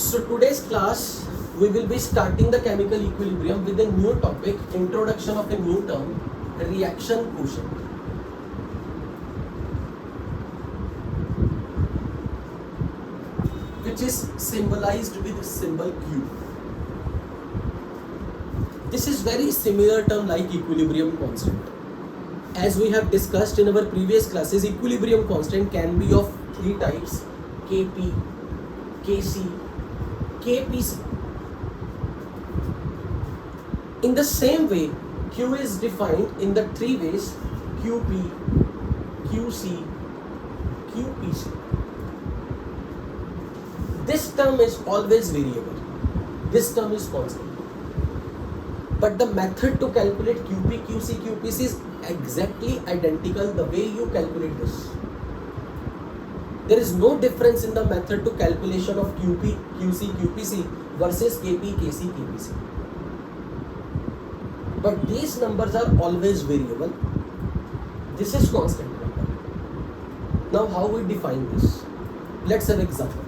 So today's class we will be starting the chemical equilibrium with a new topic, introduction of a new term, reaction quotient. Which is symbolized with symbol Q. This is very similar term like equilibrium constant. As we have discussed in our previous classes, equilibrium constant can be of three types: Kp, Kc, Kpc. In the same way, Q is defined in the three ways: Qp, Qc, Qpc. This term is always variable. This term is constant. But the method to calculate Qp, Qc, Qpc is exactly identical the way you calculate this. There is no difference in the method to calculation of Qp, Qc, Qpc versus Kp, Kc, Kpc. But these numbers are always variable. This is constant number. Now how we define this? Let's have example.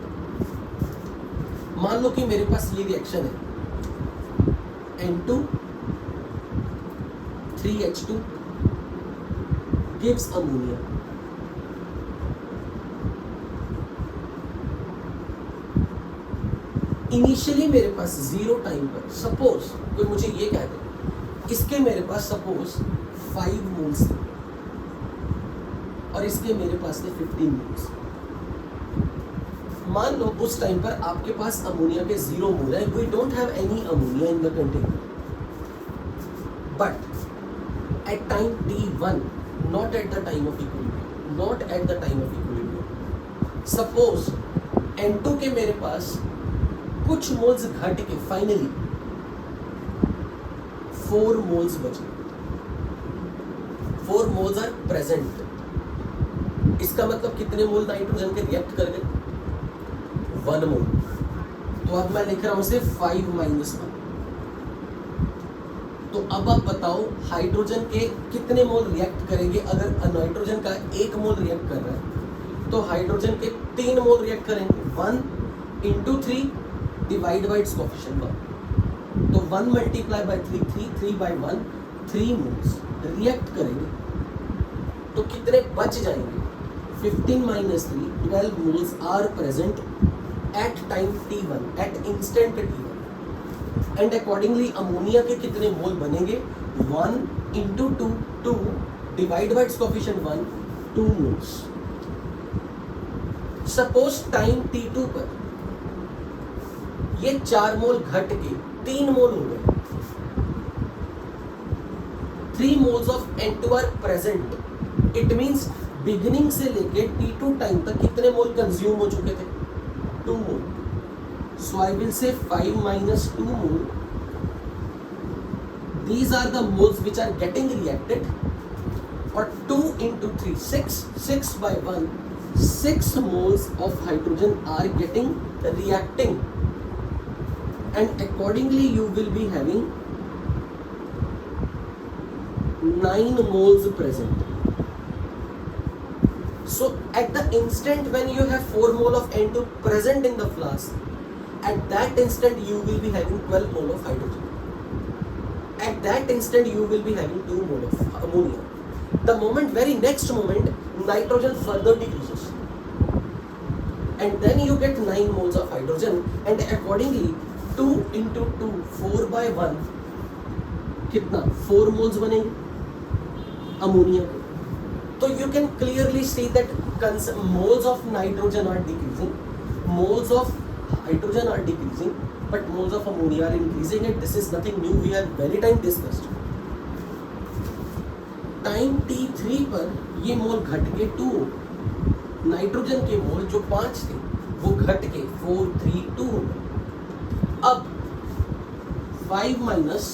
मान लो कि मेरे पास ये reaction है N2 3H2 gives ammonia. Initially मेरे पास zero time पर suppose कोई मुझे ये कह दे इसके मेरे पास सपोज 5 मोल्स थे और इसके मेरे पास थे 15 मोल्स. मान लो उस टाइम पर आपके पास अमोनिया के 0 मोल है. We don't have any ammonia in the container. But at time t1, not at the time of equilibrium, not at the time of equilibrium. Suppose N2 के मेरे पास कुछ मोल्स घट के फाइनली 4 मोल्स बचे. 4 moles are present. इसका मतलब कितने mole nitrogen के रिएक्ट कर गए? 1 मोल. तो अब मैं लिख रहा हूं सिर्फ 5 - 1. तो अब आप बताओ हाइड्रोजन के कितने मोल रिएक्ट करेंगे? अगर नाइट्रोजन का 1 मोल रिएक्ट कर रहा है तो हाइड्रोजन के 3 मोल रिएक्ट करेंगे. 1 × 3 डिवाइड बाय इट्स कोएफिशिएंट 1. तो 1 × 3 3/1 3 मोल्स रिएक्ट करेंगे. तो कितने बच जाएंगे? 15 - 3 12 moles are present at time t1, at instant t1. And accordingly ammonia के कितने मोल बनेंगे? 1 × 2 2 divide by its coefficient 1 2 moles. Suppose time t2 पर ये 4 मोल घट के 3 मोल हो गए. 3 moles of N2 are present. It means beginning से लेके t2 टाइम तक कितने मोल कंज्यूम हो चुके थे? 2 मोल. So I will say 5 - 2 mole. These are the moles which are getting reacted. Or 2 × 3 6 6/1 6 moles of hydrogen are getting reacting, and accordingly you will be having 9 moles present. So at the instant when you have 4 mole of N2 present in the flask, at that instant you will be having 12 mole of hydrogen. At that instant you will be having 2 mole of ammonia. The very next moment nitrogen further decreases, and then you get 9 moles of hydrogen, and accordingly 2 × 2 4/1 कितना? 4 moles बनेंगे ammonia के. तो you can clearly see that moles of nitrogen are decreasing, moles of hydrogen are decreasing, but moles of ammonia are increasing, and this is nothing new. We have many times discussed. Time t3 पर ये मोल घट के 2 हो गए. Nitrogen के मोल जो 5 थे वो घट के 4 3 2 हो गए. अब 5 माइनस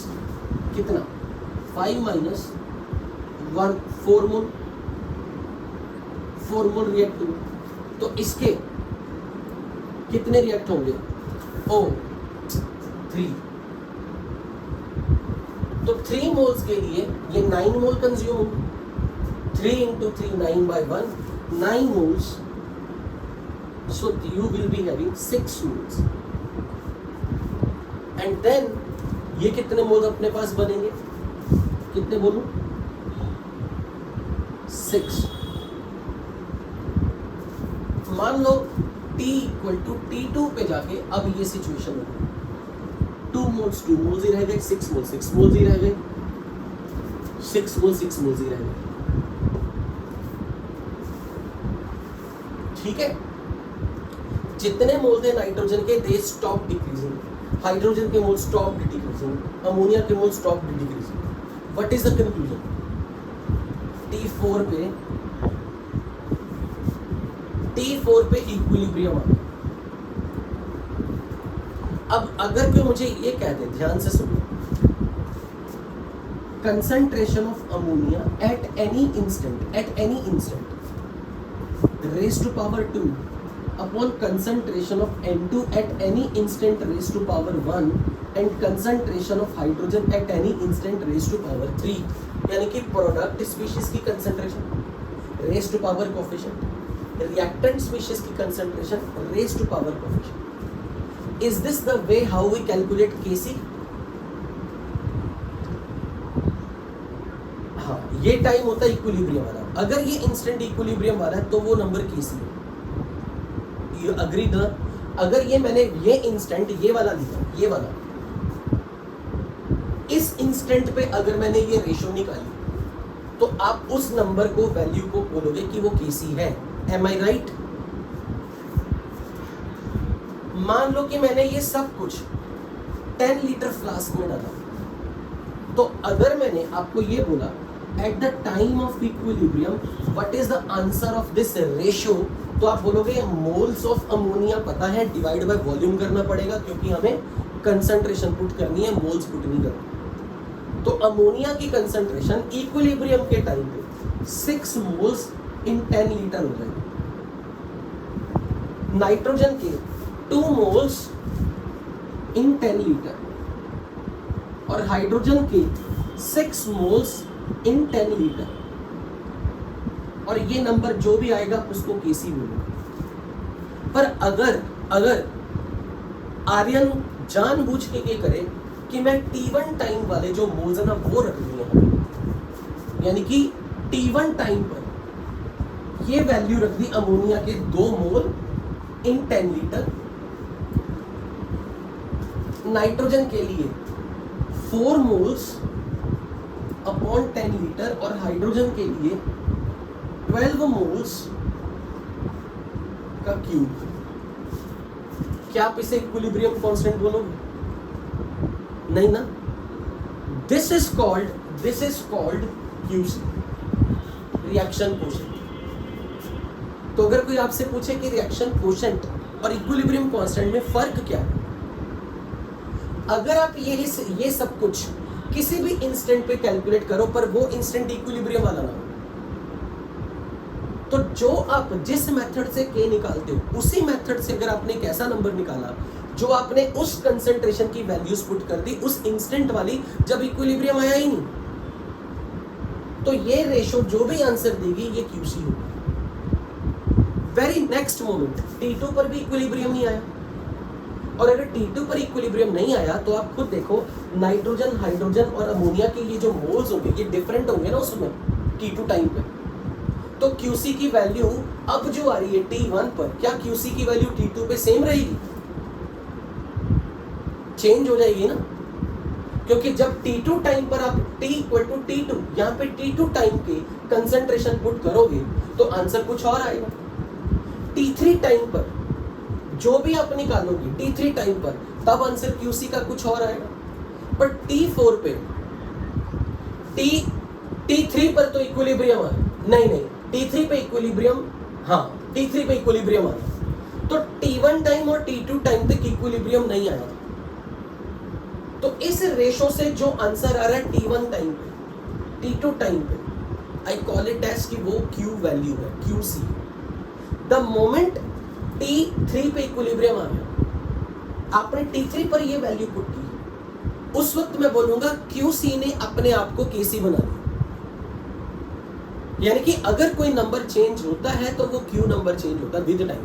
कितना? 5 - 1 4 मोल. 4 मोल रिएक्ट हुए. तो इसके कितने रिएक्ट होंगे? 3. तो 3 मोल्स के लिए ये 9 मोल कंज्यूम होंगे. 3 × 3 9/1 9 moles. So you will be having 6 moles. And then ये कितने मोल्स अपने पास बनेंगे, कितने बोलूं, 6। मान लो T इक्वल टू T2 पे जाके अब ये सिचुएशन होगी, 2 मोल्स ही रह गए, 6 मोल्स ही रह गए, 6 मोल्स ही रह गए। ठीक है, जितने मोल थे नाइट्रोजन के दे स्टॉप डिक्रीजिंग, हाइड्रोजन के मोल स्टॉप डिक्रीजिंग, अमोनिया के mole stop decreasing. What is the conclusion? T4 पे इक्विलिब्रियम आ गया। अब अगर कोई मुझे ये कह दे, ध्यान से सुनो, concentration of ammonia eight any instant raised to power 2 upon concentration of N2 at any instant raised to power 1 and concentration of hydrogen at any instant raised to power 3, यानी कि प्रोडक्ट स्पीशीज की concentration raised to power coefficient, reactant species की concentration raised to power coefficient. Is this the way how we calculate Kc? हाँ, ये time होता है equilibrium वाला। अगर ये इंस्टेंट इक्विलिब्रियम वाला है तो वो नंबर Kc है। यू अग्री ना? अगर ये मैंने ये इंस्टेंट ये वाला लिखा, ये वाला, इस इंस्टेंट पे अगर मैंने ये रेशो निकाली तो आप उस नंबर को, वैल्यू को बोलोगे कि वो Kc है। एम आई राइट? मान लो कि मैंने ये सब कुछ 10 लीटर फ्लास्क में डाला, तो अगर मैंने आपको ये बोला eight the time of equilibrium what is the answer of this ratio, तो आप बोलोगे मोल्स ऑफ अमोनिया पता है, डिवाइड बाय वॉल्यूम करना पड़ेगा क्योंकि हमें कंसंट्रेशन पुट करनी है, मोल्स पुट नहीं करनी। तो अमोनिया की कंसंट्रेशन इक्विलिब्रियम के टाइम पे 6 मोल्स इन 10 लीटर हो जाएगी। नाइट्रोजन के 2 मोल्स इन 10 लीटर और हाइड्रोजन के 6 मोल्स इन 10 लीटर, और ये नंबर जो भी आएगा उसको Kc बोलेंगे। पर अगर आर्यन जानबूझ के ये करे कि मैं T1 टाइम वाले जो मोल्स है ना वो रख दिए, यानी कि T1 टाइम पर ये वैल्यू रख दी अमोनिया के 2 मोल इन 10 लीटर, नाइट्रोजन के लिए 4 मोल्स अपॉन 10 लीटर और हाइड्रोजन के लिए 12 मोल्स का क्यूब। क्या आप इसे इक्विलिब्रियम कांस्टेंट बोलोगे? नहीं ना। This is called QC, reaction quotient. तो अगर कोई आपसे पूछे कि रिएक्शन कोशेंट और इक्विलिब्रियम कांस्टेंट में फर्क क्या है, अगर आप ये सब कुछ किसी भी इंस्टेंट पे कैलकुलेट करो पर वो इंस्टेंट इक्विलिब्रियम वाला ना हो, तो जो आप जिस मेथड से K निकालते हो उसी मेथड से अगर आपने एक ऐसा नंबर निकाला जो आपने उस कंसंट्रेशन की वैल्यूज पुट कर दी उस इंस्टेंट वाली, जब इक्विलिब्रियम आया ही नहीं, तो ये रेशो जो भी आंसर देगी ये QC होगा। वेरी नेक्स्ट मोमेंट T2 पर भी इक्विलिब्रियम नहीं आया, और अगर T2 पर इक्विलिब्रियम नहीं आया तो आप खुद देखो नाइट्रोजन, हाइड्रोजन और अमोनिया के ये जो मोल्स होंगे ये डिफरेंट होंगे ना उसमें T2 टाइम पे। तो QC की वैल्यू अब जो आ रही है T1 पर, क्या QC की वैल्यू T2 पे सेम रहेगी? चेंज हो जाएगी ना, क्योंकि जब T2 टाइम पर आप T इक्वल टू T2 यहाँ पे T2 टाइम के कंसंट्रेशन पुट करोगे तो आंसर कुछ और आएगा। T3 टाइम पर जो भी आप निकालोगे T3 टाइम पर, तब आंसर QC का कुछ और आएगा। पर T4 पे T3 पर तो इक्विलिब्रियम आया नहीं, T3 पे इक्विलिब्रियम, हाँ T3 पे इक्विलिब्रियम आया, तो T1 टाइम और T2 टाइम तक इक्विलिब्रियम नहीं आया। तो इस रेशो से जो आंसर आ रहा है T1 टाइम पे, T2 टाइम पे, आई कॉल इट एज कि वो Q वैल्यू है, QC। द मोमेंट T3 पे इक्विलिब्रियम आ गया, आपने T3 पर ये वैल्यू पुट की, उस वक्त मैं बोलूंगा QC ने अपने आप को KC बना दिया। यानी कि अगर कोई नंबर चेंज होता है तो वो Q नंबर चेंज होता है विद टाइम,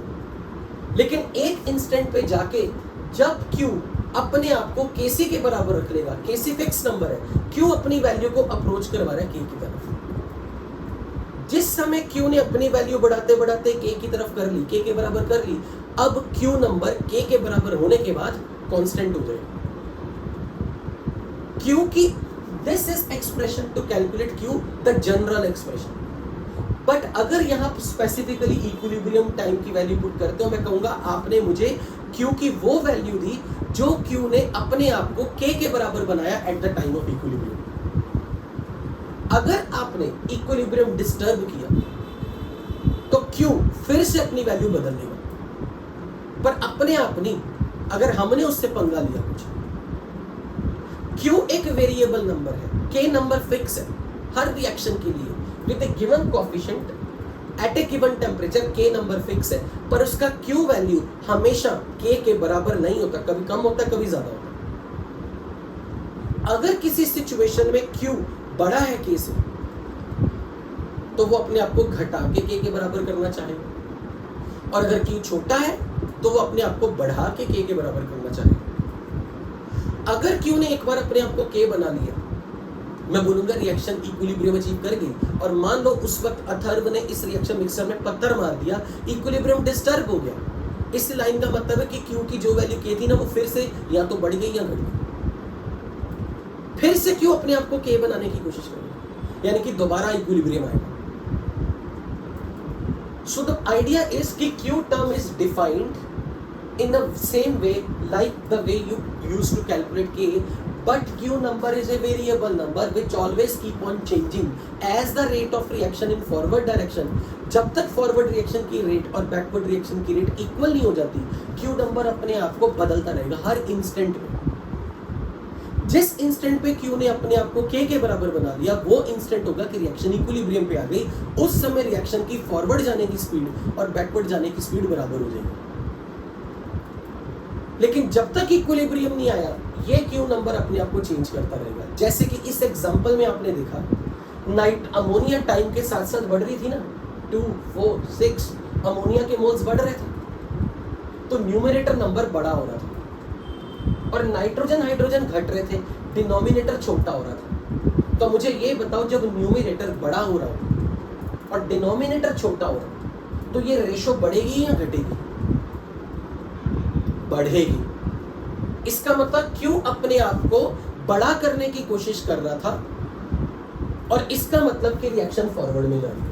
लेकिन एक इंस्टेंट पे जाके जब Q अपने आप को केसी के बराबर रख लेगा, केसी फिक्स नंबर है, क्यू अपनी वैल्यू को अप्रोच करवा रहा है के की तरफ। जिस समय क्यू ने अपनी वैल्यू बढ़ाते बढ़ाते के की तरफ कर ली, के बराबर कर ली, अब क्यू नंबर के बराबर होने के बाद कांस्टेंट हो जाएगा। क्यू की this is expression to calculate Q, the general expression. But अगर यहां स्पेसिफिकली इक्विलिब्रियम टाइम की वैल्यू पुट करते हो, मैं कहूंगा आपने मुझे क्यू की वो वैल्यू दी जो क्यू ने अपने आप को के बराबर बनाया eight the time of equilibrium. अगर आपने इक्विलिब्रियम डिस्टर्ब किया तो क्यू फिर से अपनी वैल्यू बदल देगा, पर अपने आप नहीं, अगर हमने उससे पंगा लिया कुछ। क्यू एक वेरिएबल नंबर है, के नंबर फिक्स है हर रिएक्शन के लिए with a given coefficient at a given temperature, K number fix है, पर उसका क्यू वैल्यू हमेशा के बराबर नहीं होता, कभी कम होता है कभी ज्यादा होता है। अगर किसी सिचुएशन में क्यू बड़ा है के से, तो वो अपने आप को घटा के बराबर करना चाहेगा, और अगर क्यू छोटा है तो वो अपने आप को बढ़ा के बराबर करना चाहेगा। अगर क्यू ने एक बार अपने आप को के बना लिया, मैं बोलूंगा रिएक्शन इक्विलिब्रियम अचीव कर गई, और मान लो उस वक्त अथर्व ने इस रिएक्शन मिक्सर में पत्थर मार दिया, इक्विलिब्रियम डिस्टर्ब हो गया। इस लाइन का मतलब है कि क्यू की जो वैल्यू के थी ना, वो फिर से या तो बढ़ गई या घट गई। फिर से क्यू अपने आप को के बनाने की कोशिश करेगा, यानी कि दोबारा इक्विलिब्रियम आएगा। सो द आइडिया इज कि Q term is defined in the same way like the way you used to calculate k, but q number is a variable number which always keep on changing as the rate of reaction in forward direction। जब तक forward reaction की rate और backward reaction की rate equal नहीं हो जाती, q number अपने आप को बदलता रहेगा हर instant में। जिस instant पे q ने अपने आप को k के बराबर बना दिया, वो instant होगा कि reaction equilibrium पे आ गई। उस समय reaction की forward जाने की speed और backward जाने की speed बराबर हो जाएगी। लेकिन जब तक इक्विलिब्रियम नहीं आया, ये क्यू नंबर अपने आप को चेंज करता रहेगा। जैसे कि इस एग्जांपल में आपने देखा, नाइट अमोनिया टाइम के साथ साथ बढ़ रही थी ना, 2, 4, 6 अमोनिया के मोल्स बढ़ रहे थे, तो न्यूमरेटर नंबर बड़ा हो रहा था और नाइट्रोजन हाइड्रोजन घट रहे थे, डिनोमिनेटर छोटा हो रहा था। तो मुझे ये बताओ, जब न्यूमरेटर बड़ा हो रहा हो और डिनोमिनेटर छोटा हो रहा हो, तो ये रेशो बढ़ेगी या घटेगी? बढ़ेगी। इसका मतलब क्यू अपने आप को बड़ा करने की कोशिश कर रहा था, और इसका मतलब कि रिएक्शन फॉरवर्ड में जाएगी।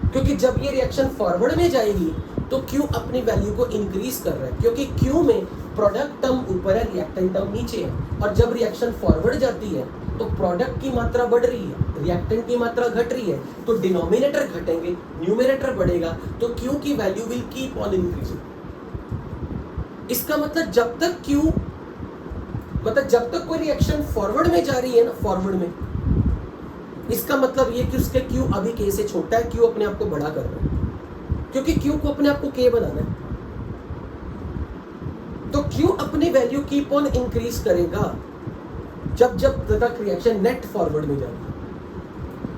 क्योंकि जब ये रिएक्शन फॉरवर्ड में जाएगी तो क्यू अपनी वैल्यू को इंक्रीज कर रहा है, क्योंकि क्यू में प्रोडक्ट टर्म ऊपर है, रिएक्टेंट टर्म नीचे है, और जब रिएक्शन फॉरवर्ड जाती है तो प्रोडक्ट की मात्रा बढ़ रही है, रिएक्टेंट की मात्रा घट रही है, तो डिनोमिनेटर घटेंगे, न्यूमरेटर बढ़ेगा, तो क्यू की value will keep on increasing. इसका मतलब जब तक क्यू, मतलब जब तक कोई रिएक्शन फॉरवर्ड में जा रही है ना, फॉरवर्ड में, इसका मतलब ये कि उसके क्यू अभी के से छोटा है, क्यू अपने आप को बड़ा कर रहा है, क्योंकि क्यू को अपने आप को के बनाना है। तो क्यू अपनी वैल्यू कीप ऑन इंक्रीज करेगा जब जब तक रिएक्शन नेट फॉरवर्ड में जाएगी।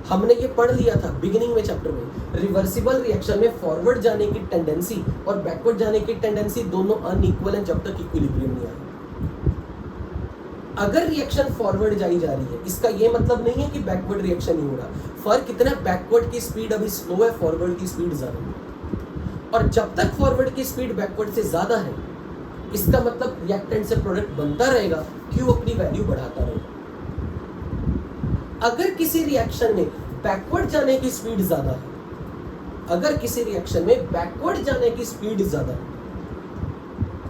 हमने ये पढ़ लिया था बिगिनिंग में चैप्टर में, रिवर्सिबल रिएक्शन में फॉरवर्ड जाने की टेंडेंसी और बैकवर्ड जाने की टेंडेंसी दोनों अनइक्वल हैं जब तक इक्विलिब्रियम नहीं आया। अगर रिएक्शन फॉरवर्ड जाई जा रही है, इसका ये मतलब नहीं है कि बैकवर्ड रिएक्शन नहीं हो रहा। फर्क इतना, बैकवर्ड की स्पीड अभी स्लो है, फॉरवर्ड की स्पीड ज्यादा है, और जब तक फॉरवर्ड की स्पीड बैकवर्ड से ज्यादा है, इसका मतलब रिएक्टेंट से प्रोडक्ट बनता रहेगा, क्यू अपनी वैल्यू बढ़ाता रहेगा। अगर किसी रिएक्शन में बैकवर्ड जाने की स्पीड ज्यादा है, अगर किसी रिएक्शन में बैकवर्ड जाने की स्पीड ज्यादा है,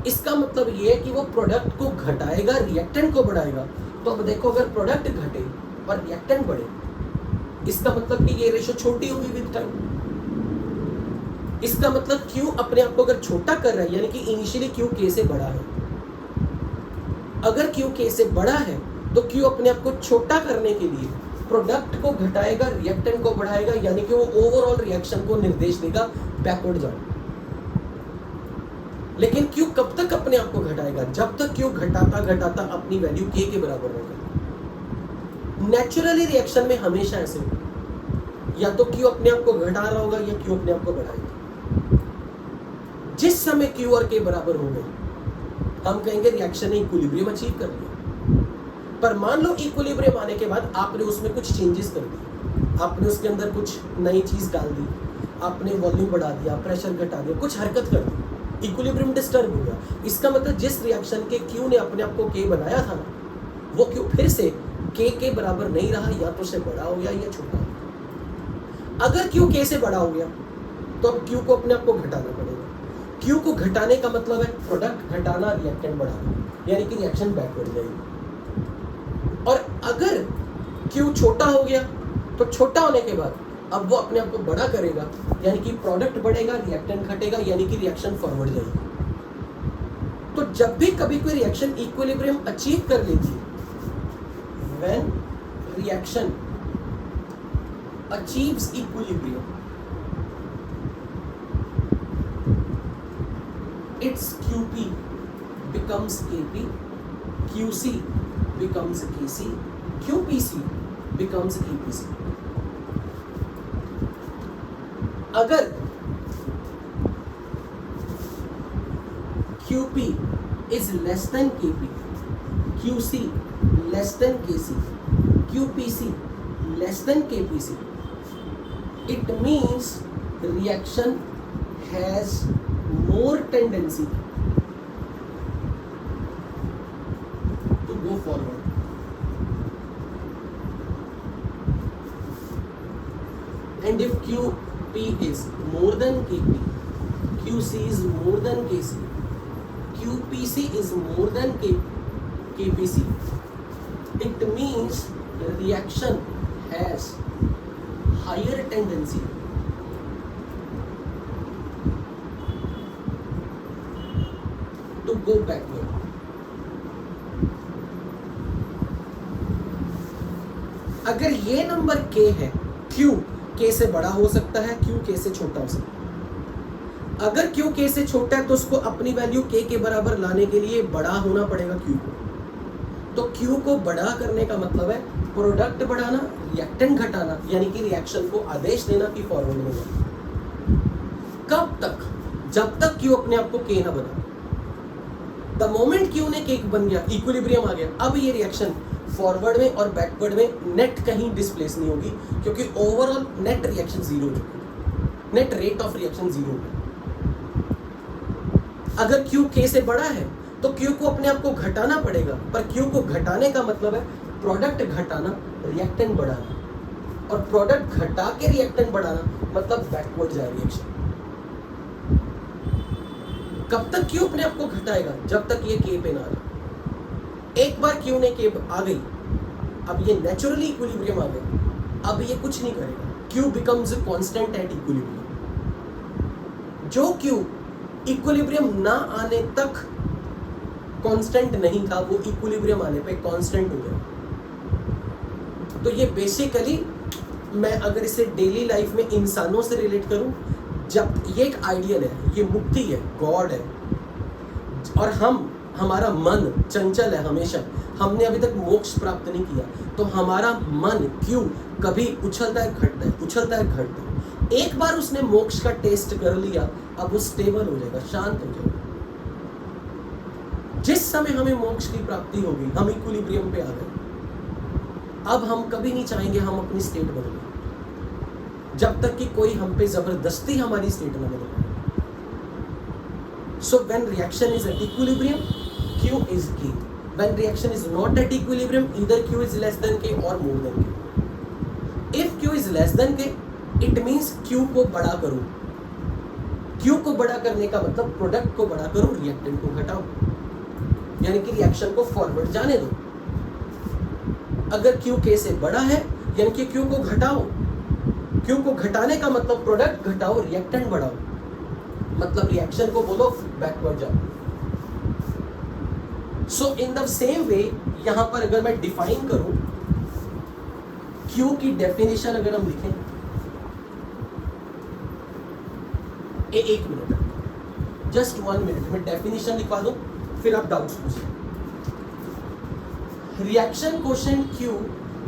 इसका मतलब ये है कि वो प्रोडक्ट को घटाएगा, रिएक्टेंट को बढ़ाएगा। तो अब देखो, अगर प्रोडक्ट घटे और रिएक्टेंट बढ़े, इसका मतलब कि ये रेशो छोटी होगी विद टाइम। इसका मतलब क्यू अपने आप को अगर छोटा कर रहा है, यानी कि इनिशियली क्यू के से बड़ा है, अगर क्यू के से बड़ा है तो क्यू अपने आप को छोटा करने के लिए प्रोडक्ट को घटाएगा, रिएक्टेंट को बढ़ाएगा, यानी कि वो ओवरऑल रिएक्शन को निर्देश देगा बैकवर्ड जाने। लेकिन क्यू कब तक अपने आप को घटाएगा? जब तक क्यू घटाता घटाता अपनी वैल्यू के बराबर होगा। नेचुरली रिएक्शन में हमेशा ऐसे होगा, या तो क्यू अपने आप को घटा रहा होगा या क्यू अपने आप को बढ़ाएगा। जिस समय क्यू और के बराबर हो गए, हम कहेंगे रिएक्शन ने इक्विलिब्रियम अचीव कर लिया। पर मान लो इक्विलिब्रियम आने के बाद आपने उसमें कुछ चेंजेस कर दिए, आपने उसके अंदर कुछ नई चीज डाल दी, आपने वॉल्यूम बढ़ा दिया, प्रेशर घटा दिया, कुछ हरकत कर दी, इक्विलिब्रियम डिस्टर्ब हो गया। इसका मतलब जिस रिएक्शन के Q ने अपने आप को K बनाया था ना, वो Q फिर से K के बराबर नहीं रहा, या तो से बड़ा हो गया या छोटा हो गया। अगर Q K से बड़ा हो गया तो अब Q को अपने आप को घटाना पड़ेगा। Q को घटाने का मतलब है प्रोडक्ट घटाना, रिएक्टेंट बढ़ाना, यानी कि रिएक्शन बैकवर्ड जाएगी। और अगर Q छोटा हो गया तो छोटा होने के बाद अब वो अपने आप को बड़ा करेगा, यानी कि प्रोडक्ट बढ़ेगा, रिएक्टेंट घटेगा, यानी कि रिएक्शन फॉरवर्ड जाएगी। तो जब भी कभी कोई रिएक्शन इक्विलिब्रियम अचीव कर लेती है, when reaction achieves equilibrium, its QP becomes KP, QC becomes KC, QPC becomes KPC. अगर QP is less than KP, QC less than KC, QPC less than KPC, it means the reaction has more tendency to go forward. And if QP is more than KP, QC is more than KC, QPC is more than KPC, it means the reaction has higher tendency to go backward. अगर ये number K है, Q K से बड़ा हो सकता है, Q K से छोटा हो सकता है। अगर Q K से छोटा है तो उसको अपनी वैल्यू K के बराबर लाने के लिए बड़ा होना पड़ेगा Q को। तो Q को बड़ा करने का मतलब है प्रोडक्ट बढ़ाना, रिएक्टेंट घटाना, यानी कि रिएक्शन को आदेश देना कि फॉरवर्ड में जाए। कब तक? जब तक Q अपने आप को K ना बना। द मोमेंट Q ने K बन गया, इक्विलिब्रियम आ गया, अब ये रिएक्शन फॉरवर्ड में और बैकवर्ड में नेट कहीं डिस्प्लेस नहीं होगी, क्योंकि ओवरऑल नेट रिएक्शन जीरो हो चुकी है, net rate of reaction zero है। अगर Q K से बड़ा है तो Q को अपने आप को घटाना पड़ेगा, पर Q को घटाने का मतलब है प्रोडक्ट घटाना, रिएक्टेंट बढ़ाना, और प्रोडक्ट घटा के रिएक्टेंट बढ़ाना मतलब बैकवर्ड जाए रिएक्शन। कब तक Q अपने आप को घटाएगा? जब तक ये K पे ना आ जाए। एक बार Q ने K आ गई, अब ये नेचुरली इक्विलिब्रियम आ गया, अब ये कुछ नहीं करेगा, Q becomes constant at equilibrium. जो Q इक्विलिब्रियम ना आने तक कांस्टेंट नहीं था, वो इक्विलिब्रियम आने पे कांस्टेंट हो गया। तो ये बेसिकली, मैं अगर इसे डेली लाइफ में इंसानों से रिलेट करूं, जब ये एक आइडियल है, ये मुक्ति है, गॉड है, और हमारा मन चंचल है, हमेशा हमने अभी तक मोक्ष प्राप्त नहीं किया, तो हमारा मन क्यों कभी उछलता है घटता है, उछलता है घटता है। एक बार उसने मोक्ष का टेस्ट कर लिया, अब वो स्टेबल हो जाएगा, शांत हो जाएगा। जिस समय हमें मोक्ष की प्राप्ति हो गई, हम इक्विलिब्रियम पे आ गए, अब हम कभी नहीं चाहेंगे हम अपनी स्टेट बदलें, जब तक कि कोई हम पे जबरदस्ती हमारी स्टेट न बदले। So when reaction is at equilibrium, Q is K. When reaction is not at equilibrium, either Q is less than K or more than K. If Q is less than K, it means Q को बड़ा करो। Q को बड़ा करने का मतलब product को बड़ा करो, रिएक्टेंट को घटाओ, यानी कि रिएक्शन को फॉरवर्ड जाने दो। अगर Q K से बड़ा है, यानी कि Q को घटाओ। Q को घटाने का मतलब प्रोडक्ट घटाओ, रिएक्टेंट बढ़ाओ, मतलब रिएक्शन को बोलो बैकवर्ड जाओ। सो इन द सेम वे, यहां पर अगर मैं डिफाइन करूं, Q की डेफिनेशन अगर हम लिखें, एक मिनट, जस्ट 1 मिनट, मैं डेफिनेशन लिखवा दूं, फिर आप डाउट्स पूछिए। Reaction quotient Q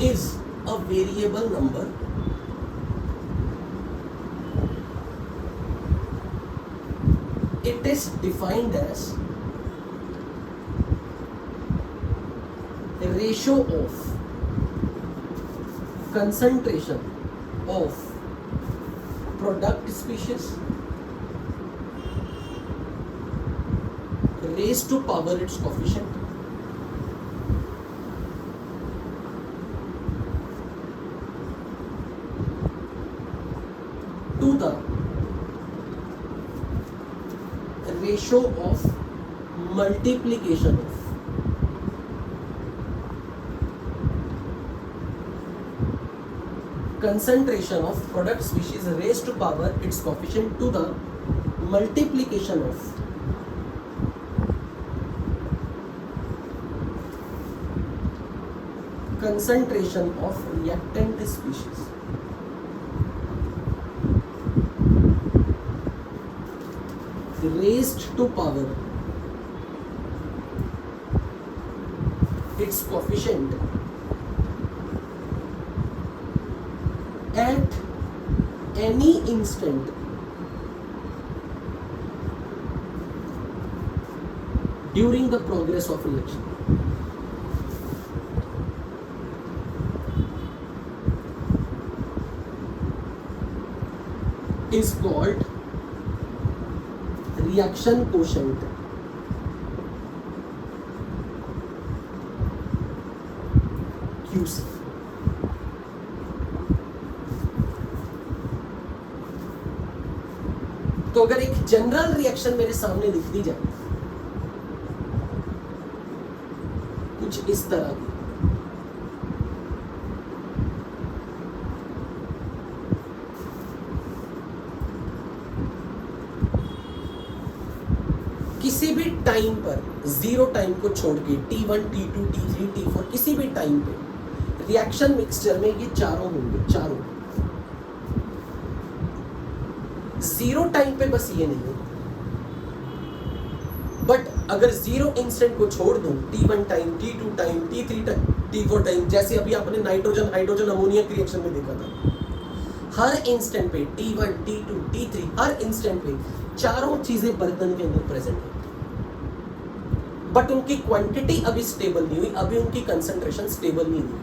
is a variable number it is defined as ratio of concentration of product species raised to power its coefficient to the ratio of multiplication of concentration of product species raised to power its coefficient to the multiplication of concentration of reactant species raised to power its coefficient at any instant during the progress of reaction. Is called reaction quotient QC. तो अगर एक general reaction मेरे सामने दिख दी जाए कुछ इस तरह की, किसी भी टाइम पर जीरो टाइम को छोड़ के T1, T2, T3, T4 किसी भी टाइम पे रिएक्शन मिक्सचर में ये चारों होंगे, चारों जीरो टाइम पे बस ये नहीं है, बट अगर जीरो इंस्टेंट को छोड़ दूं T1 time, T2 time, T3 time, T4 time, जैसे अभी आपने नाइट्रोजन हाइड्रोजन अमोनिया की रिएक्शन में देखा था, हर इंस्टेंट पे T1, T2, T3 हर इंस्टेंट पे चारों चीजें बर्तन के अंदर प्रेजेंट है, बट उनकी क्वांटिटी अभी स्टेबल नहीं हुई, अभी उनकी कंसंट्रेशन स्टेबल नहीं हुई,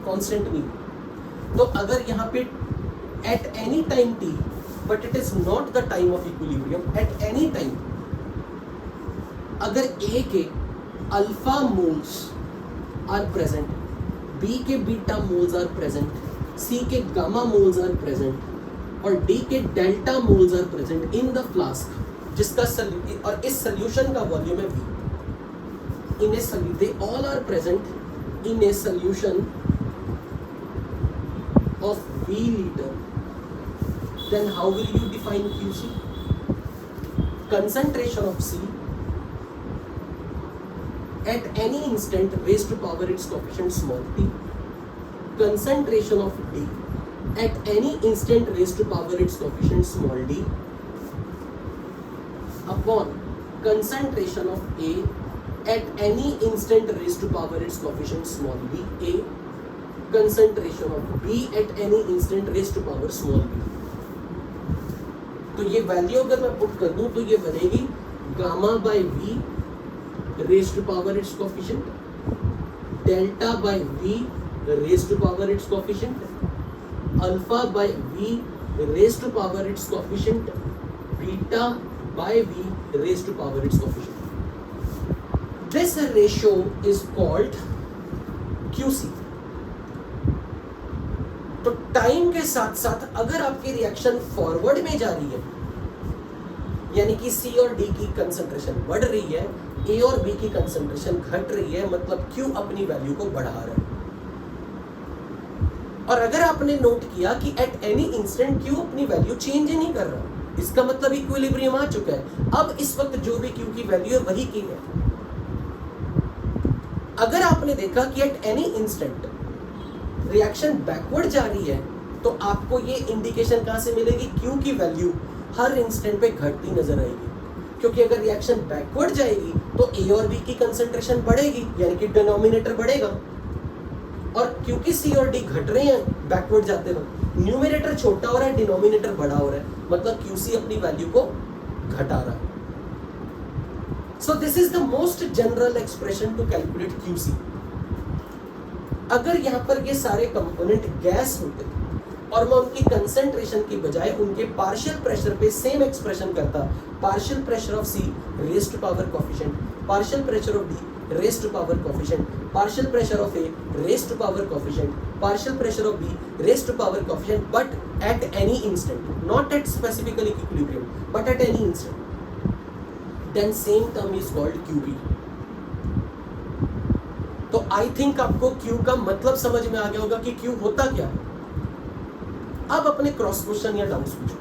कांस्टेंट नहीं हुई। तो अगर यहाँ पे at any time T, but it is not the time of equilibrium, at any time अगर A के alpha moles are present, B के beta moles are present, C के गामा मोल्स आर प्रेजेंट और D के delta moles are present in the flask, जिसका और इस solution का वॉल्यूम है V, in a solution they all are present in a solution of V liter, then how will you define QC? Concentration of C at any instant raised to power its coefficient small t, concentration of D at any instant raised to power its coefficient small d upon concentration of A at any instant raised to power its coefficient small b, A concentration of B at any instant raised to power small b। तो ये value अगर मैं put कर दूं तो ये बनेगी gamma by V raised to power its coefficient, delta by V raised to power its coefficient, alpha by V raised to power its coefficient, beta by V raised to power its coefficient. This ratio is called QC। तो time के साथ साथ अगर आपकी reaction forward में जा रही है, यानी कि C और D की कंसंट्रेशन बढ़ रही है, A और B की कंसंट्रेशन घट रही है, मतलब Q अपनी वैल्यू को बढ़ा रहा है। और अगर आपने नोट किया कि एट एनी इंस्टेंट Q अपनी वैल्यू चेंज ही नहीं कर रहा, इसका मतलब इक्विलिब्रियम आ चुका है। अब इस वक्त जो भी Q की वैल्यू है वही की है। अगर आपने देखा कि eight any instant reaction backward जा रही है, तो आपको ये इंडिकेशन कहां से मिलेगी? Q की वैल्यू हर इंस्टेंट पे घटती नजर आएगी, क्योंकि अगर रिएक्शन बैकवर्ड जाएगी तो A और B की कंसंट्रेशन बढ़ेगी, यानी कि डिनोमिनेटर बढ़ेगा, और क्योंकि C और D घट रहे हैं बैकवर्ड जाते वक्त, न्यूमरेटर छोटा हो रहा है, डिनोमिनेटर बड़ा हो रहा है, मतलब QC अपनी वैल्यू को घटा रहा है। So this is the most general expression to calculate QC. अगर यहाँ पर ये सारे कंपोनेंट गैस होते और मैं उनकी कंसेंट्रेशन की बजाय उनके पार्शियल प्रेशर पे सेम एक्सप्रेशन करता, partial pressure of C raise to power coefficient, partial pressure of D raise to power coefficient, partial pressure of A raise to power coefficient, partial pressure of B raise to power coefficient, but at any instant, not at specifically equilibrium but at any instant, then same term is called QB. तो I think आपको Q का मतलब समझ में आ गया होगा कि Q होता क्या है। अब अपने क्रॉस क्वेश्चन या डाउट्स पूछो।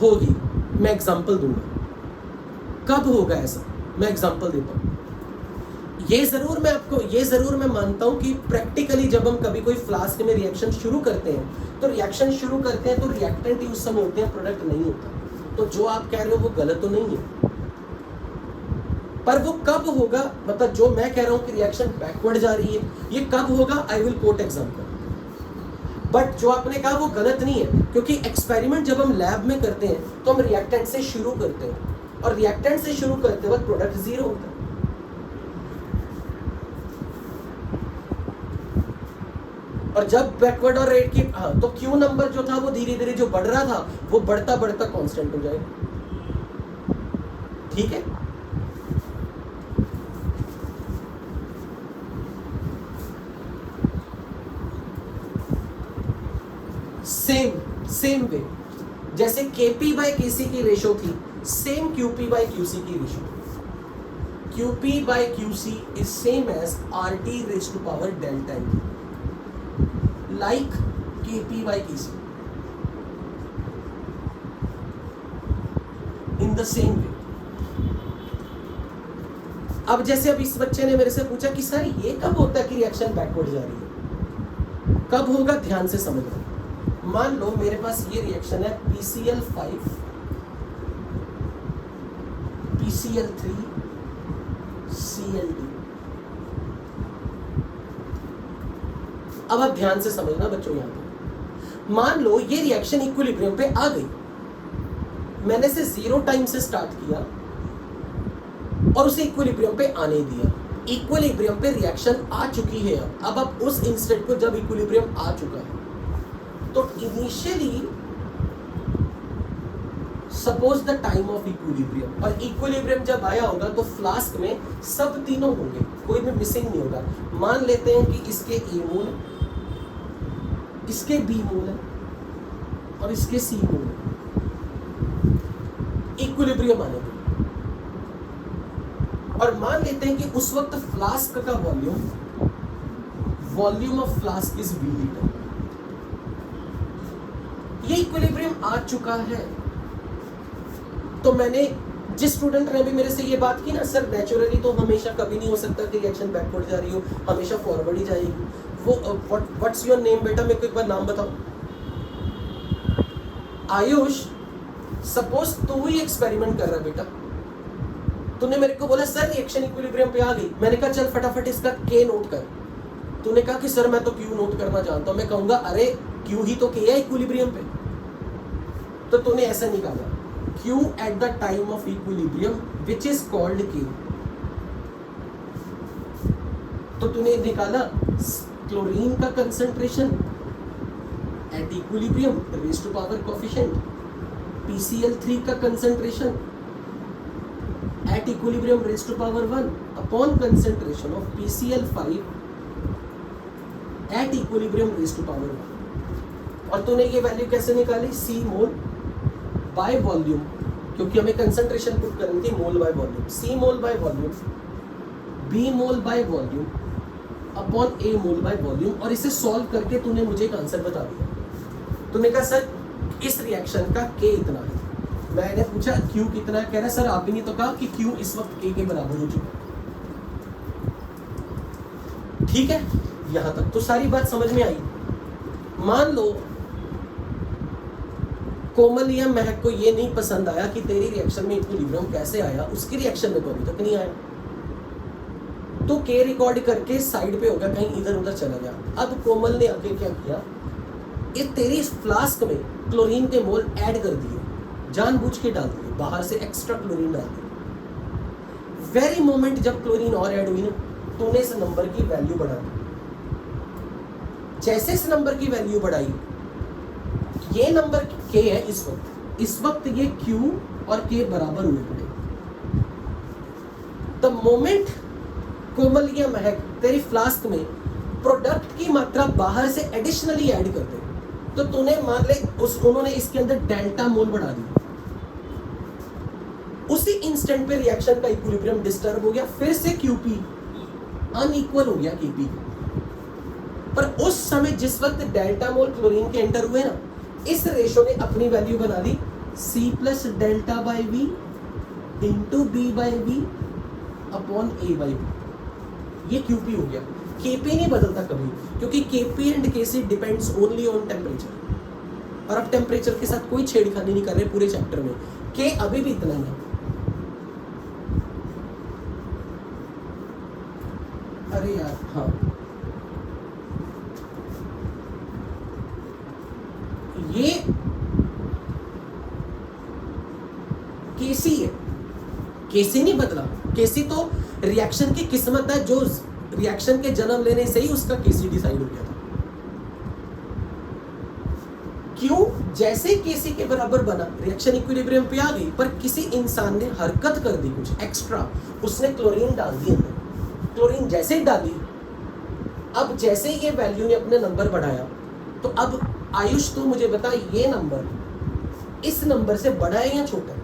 होगी, मैं एग्जांपल दूंगा। कब होगा ऐसा, मैं एग्जांपल देता हूं। ये जरूर मैं मानता हूं कि प्रैक्टिकली जब हम कभी कोई फ्लास्क में रिएक्शन शुरू करते हैं तो रिएक्टेंट ही उस समय होते हैं, प्रोडक्ट नहीं होता। तो जो आप कह रहे हो वो गलत तो नहीं है, पर वो कब होगा, मतलब जो मैं कह रहा हूं कि रिएक्शन बैकवर्ड जा रही है, ये कब होगा, I will quote example. But जो आपने कहा वो गलत नहीं है, क्योंकि एक्सपेरिमेंट जब हम लैब में करते हैं तो हम रिएक्टेंट से शुरू करते हैं और रिएक्टेंट से शुरू करते वक्त प्रोडक्ट जीरो होता है। और जब बैकवर्ड और रेट की तो क्यू नंबर जो था वो धीरे धीरे जो बढ़ रहा था वो बढ़ता बढ़ता कांस्टेंट हो जाएगा। ठीक है, सेम वे जैसे Kp बाय Kc की रेशो थी, सेम Qp बाय Qc की ratio. Qp by Qc is same as RT raise to power delta T, like Kp by Kc in the same way. अब जैसे अब इस बच्चे ने मेरे से पूछा कि सर ये कब होता है कि रिएक्शन बैकवर्ड जा रही है, कब होगा, ध्यान से समझना। मान लो मेरे पास ये रिएक्शन है PCl5 PCl3 Cl2। अब आप ध्यान से समझना बच्चों, यहां पे मान लो ये रिएक्शन इक्विलिब्रियम पे आ गई, मैंने इसे 0 टाइम से स्टार्ट किया और उसे इक्विलिब्रियम पे आने दिया। इक्विलिब्रियम पे रिएक्शन आ चुकी है। अब आप उस इंस्टेंट को जब इक्विलिब्रियम आ चुका है तो initially suppose the time of equilibrium, और इक्विलिब्रियम जब आया होगा तो फ्लास्क में सब तीनों होंगे, कोई भी मिसिंग नहीं होगा। मान लेते हैं कि इसके ए मोल है, इसके बी मोल है और इसके सी मोल है। इक्विलिब्रियम आने पर और मान लेते हैं कि उस वक्त फ्लास्क का volume of flask is V litre. ये इक्विलिब्रियम आ चुका है। तो मैंने जिस स्टूडेंट ने भी मेरे से ये बात की ना, सर नेचुरली तो हमेशा कभी नहीं हो सकता कि रिएक्शन बैकवर्ड जा रही हो, हमेशा फॉरवर्ड ही जाएगी। वो व्हाट्स योर नेम बेटा, मेरे को एक बार नाम बताओ। आयुष, सपोज तू ही एक्सपेरिमेंट कर रहा है बेटा, तूने मेरे को बोला सर रिएक्शन इक्विलिब्रियम पे आ गई, मैंने कहा चल फटाफट इसका K नोट कर। तूने कहा कि सर मैं तो Q नोट करना जानता हूं। मैं कहूंगा अरे Q ही तो K है इक्विलिब्रियम पे। तो तूने ऐसा निकाला Q at the time of equilibrium which is called K। तो तूने निकाला क्लोरीन का concentration at equilibrium raise to power coefficient, PCl3 का concentration at equilibrium raise to power 1 upon concentration of PCl5 at equilibrium raise to power 1। और तूने ये value कैसे निकाली, C मोल बाय वॉल्यूम, क्योंकि हमें कंसंट्रेशन पुट करनी थी mole by volume. C mole by volume, B mole by volume upon A mole by volume. और इसे सॉल्व करके तूने मुझे एक आंसर बता दिया। तूने कहा सर इस रिएक्शन का K इतना है। मैंने पूछा Q कितना है, कह रहा सर आपने नहीं तो कहा कि Q इस वक्त K के बराबर हो चुका। ठीक है, यहां तक तो सारी बात समझ में आई। मान लो कोमल या महक को ये नहीं पसंद आया कि तेरी रिएक्शन में इक्विलिब्रियम कैसे आया, उसकी रिएक्शन में तो अभी तक नहीं आया। तो K रिकॉर्ड करके साइड पे हो गया, कहीं इधर उधर चला गया। अब कोमल ने आगे क्या किया, ये तेरी फ्लास्क में क्लोरीन के मोल ऐड कर दिए जानबूझ के डाल दिए, बाहर से एक्स्ट्रा क्लोरीन डाल दी। वेरी मोमेंट जब क्लोरीन और ऐड हुई ना, तूने इस नंबर की वैल्यू बढ़ा दी। जैसे इस नंबर की वैल्यू बढ़ाई, ये नंबर K है इस वक्त ये Q और K बराबर हुए पड़े। द मोमेंट कोमल या महक तेरी फ्लास्क में प्रोडक्ट की मात्रा बाहर से एडिशनली ऐड कर दे, तो तूने मान ले उन्होंने इसके अंदर डेल्टा मोल बढ़ा दी, उसी इंस्टेंट पे रिएक्शन का इक्विलिब्रियम डिस्टर्ब हो गया, फिर से QP अनइक्वल हो गया KP। पर उस समय जिस वक्त डेल्टा मोल क्लोरीन के एंटर हुए ना, इस रेशो ने अपनी वैल्यू बना दी C plus delta by V into B by V upon A by B। ये QP हो गया। KP नहीं बदलता कभी, क्योंकि KP and KC depends only on temperature, और अब टेम्परेचर के साथ कोई छेड़खानी नहीं कर रहे पूरे चैप्टर में। K अभी भी इतना ही है। अरे यार हाँ, ये केसी है, केसी नहीं बदला। केसी तो रिएक्शन की किस्मत है, जो रिएक्शन के जन्म लेने से ही उसका केसी डिसाइड हो गया था। क्यों? जैसे केसी के बराबर बना, रिएक्शन इक्विलिब्रियम पे आ गई, पर किसी इंसान ने हरकत कर दी कुछ एक्स्ट्रा, उसने क्लोरीन डाल दी अंदर। क्लोरीन जैसे ही डाली, अब जैसे ही ये वैल्यू ने अपने नंबर बढ़ाया, तो अब आयुष तू मुझे बता, ये नंबर इस नंबर से बड़ा है या छोटा है?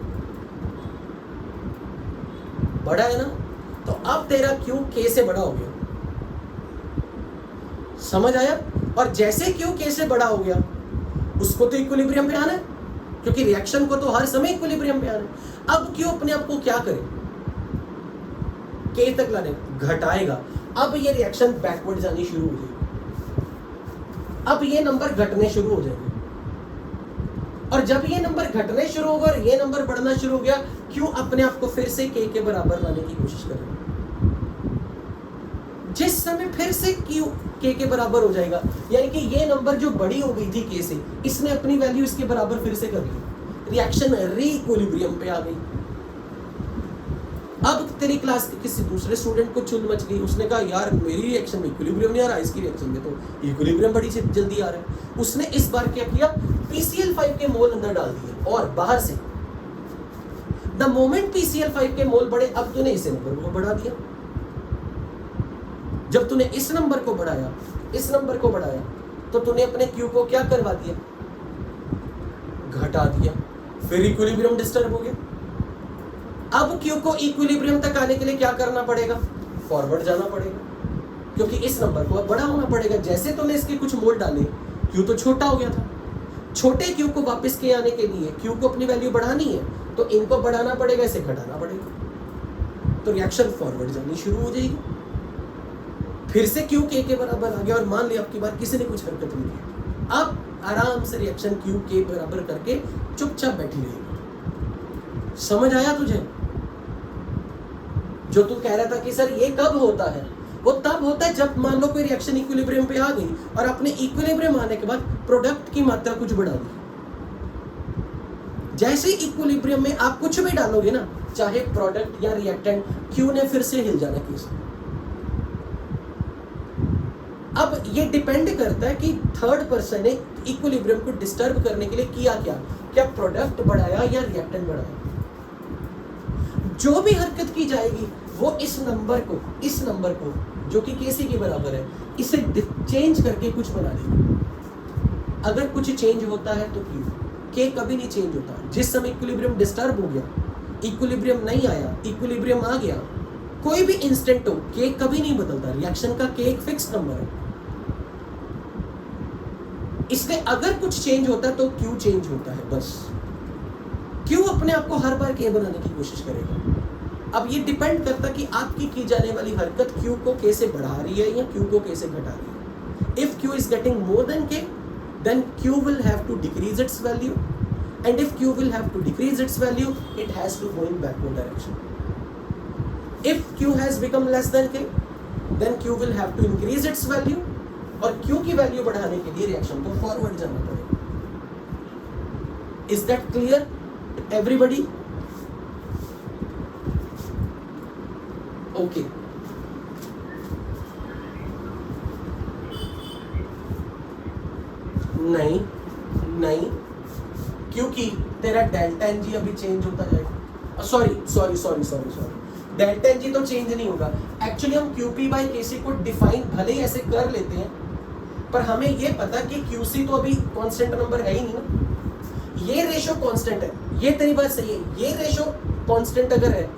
बड़ा है ना, तो अब तेरा Q K से बड़ा हो गया। समझ आया? और जैसे Q K से बड़ा हो गया, उसको तो इक्विलिब्रियम पे आना है, क्योंकि रिएक्शन को तो हर समय इक्विलिब्रियम पे आना है। अब Q अपने आप को क्या करे? K तक लाने, घटाएगा। अब ये रिएक्शन बैकवर्ड जानी शुरू हो जाएगी, अब ये नंबर घटने शुरू हो जाएंगे, और जब ये नंबर घटने शुरू होगा और ये नंबर बढ़ना शुरू हो गया, Q अपने आप को फिर से K के बराबर लाने की कोशिश करेगा। जिस समय फिर से Q K के बराबर हो जाएगा, यानी कि ये नंबर जो बड़ी हो गई थी K से, इसने अपनी वैल्यू इसके बराबर फिर से कर ली, रिएक्शन री-इक्विलिब्रियम पे आ गई। अब तेरी क्लास के किसी दूसरे स्टूडेंट को चुल मच गई, उसने कहा यार मेरी रिएक्शन में इक्विलिब्रियम नहीं आ रहा, इसकी रिएक्शन में तो इक्विलिब्रियम बड़ी जल्दी आ रहा है। उसने इस बार क्या किया, PCl5 के मोल अंदर डाल दिए, और बाहर से द मोमेंट PCl5 के मोल बढ़े, अब तूने इस नंबर को बढ़ा दिया। जब तूने इस नंबर को बढ़ाया, इस नंबर को बढ़ाया, तो तूने अपने Q को क्या करवा दिया, घटा दिया, फिर इक्विलिब्रियम डिस्टर्ब हो गया। अब Q को इक्विलिब्रियम तक आने के लिए क्या करना पड़ेगा, फॉरवर्ड जाना पड़ेगा, क्योंकि इस नंबर को अब बड़ा होना पड़ेगा। जैसे तूने इसके कुछ मोल डाले, Q तो छोटा हो गया था, छोटे Q को वापस के आने के लिए Q को अपनी वैल्यू बढ़ानी है, तो इनको बढ़ाना पड़ेगा, इसे घटाना पड़ेगा, तो रिएक्शन फॉरवर्ड जानी शुरू हो जाएगी। फिर से Q K के बराबर आ गया, और मान लिया आपकी बार किसी ने कुछ हरकत नहीं की, अब आराम से रिएक्शन Q K बराबर करके चुपचाप बैठी रहेगी। समझ आया तुझे? जो तू कह रहा था कि सर ये कब होता है, वो तब होता है जब मान लो कोई रिएक्शन इक्विलिब्रियम पे आ गई, और अपने इक्विलिब्रियम आने के बाद प्रोडक्ट की मात्रा कुछ बढ़ा दी। जैसे इक्विलिब्रियम में आप कुछ भी डालोगे ना, चाहे प्रोडक्ट या रिएक्टेंट, Q ने फिर से हिल जाना केस। अब ये डिपेंड करता है कि थर्ड पर्सन ने इक्विलिब्रियम को डिस्टर्ब करने के लिए किया क्या प्रोडक्ट बढ़ाया या रिएक्टेंट बढ़ाया। जो भी हरकत की जाएगी वो इस नंबर को जो कि Kc के बराबर है, इसे चेंज करके कुछ बना देगी। अगर कुछ चेंज होता है तो K कभी नहीं चेंज होता। जिस समय इक्विलिब्रियम डिस्टर्ब हो गया, इक्विलिब्रियम नहीं आया, इक्विलिब्रियम आ गया, कोई भी इंस्टेंट हो, K कभी नहीं बदलता। रिएक्शन का K एक फिक्स नंबर है, इसलिए अगर कुछ चेंज होता है तो Q चेंज होता है बस। Q अपने आप को हर बार K बनाने की कोशिश करेगा। अब ये डिपेंड करता है कि आपकी की जाने वाली हरकत Q को K से बढ़ा रही है या Q को K से घटा रही है। If Q is getting more than K, then Q will have to decrease its value, and if Q will have to decrease its value, it has to go in backward direction. If Q has become less than K, then Q will have to increase its value, और Q की value बढ़ाने के लिए reaction को forward जाना पड़ेगा। Is that clear? Everybody? Okay. नहीं नहीं, क्योंकि तेरा डेल्टा एन जी अभी चेंज होता जाएगा। सॉरी, डेल्टा एन जी तो चेंज नहीं होगा। एक्चुअली हम क्यूपी बाई केसी को डिफाइन भले ही ऐसे कर लेते हैं, पर हमें ये पता कि क्यूसी तो अभी कांस्टेंट नंबर है ही नहीं ना। ये रेशो कांस्टेंट है, ये तेरी बात सही है। ये रेशो कांस्टेंट अगर है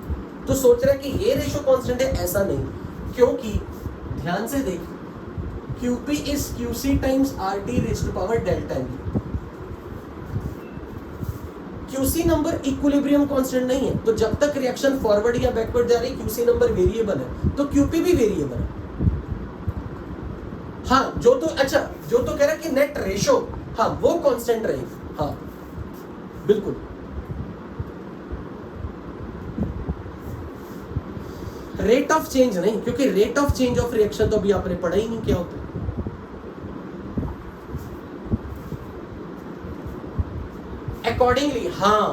तो सोच रहा है कि ये रेशो कांस्टेंट है, ऐसा नहीं, क्योंकि ध्यान से देख, QP is QC times RT raised to power delta N। QC number equilibrium constant नहीं है, तो जब तक रिएक्शन फॉरवर्ड या बैकवर्ड जा रही QC नंबर वेरिएबल है, तो QP भी वेरिएबल है। हाँ, जो तो कह रहा है कि नेट रेशो, हाँ वो कांस्टेंट रहेगी। हाँ बिल्कुल, रेट ऑफ चेंज नहीं, क्योंकि rate of change of reaction तो अभी आपने पढ़ा ही नहीं क्या होता है। अकॉर्डिंगली, हाँ,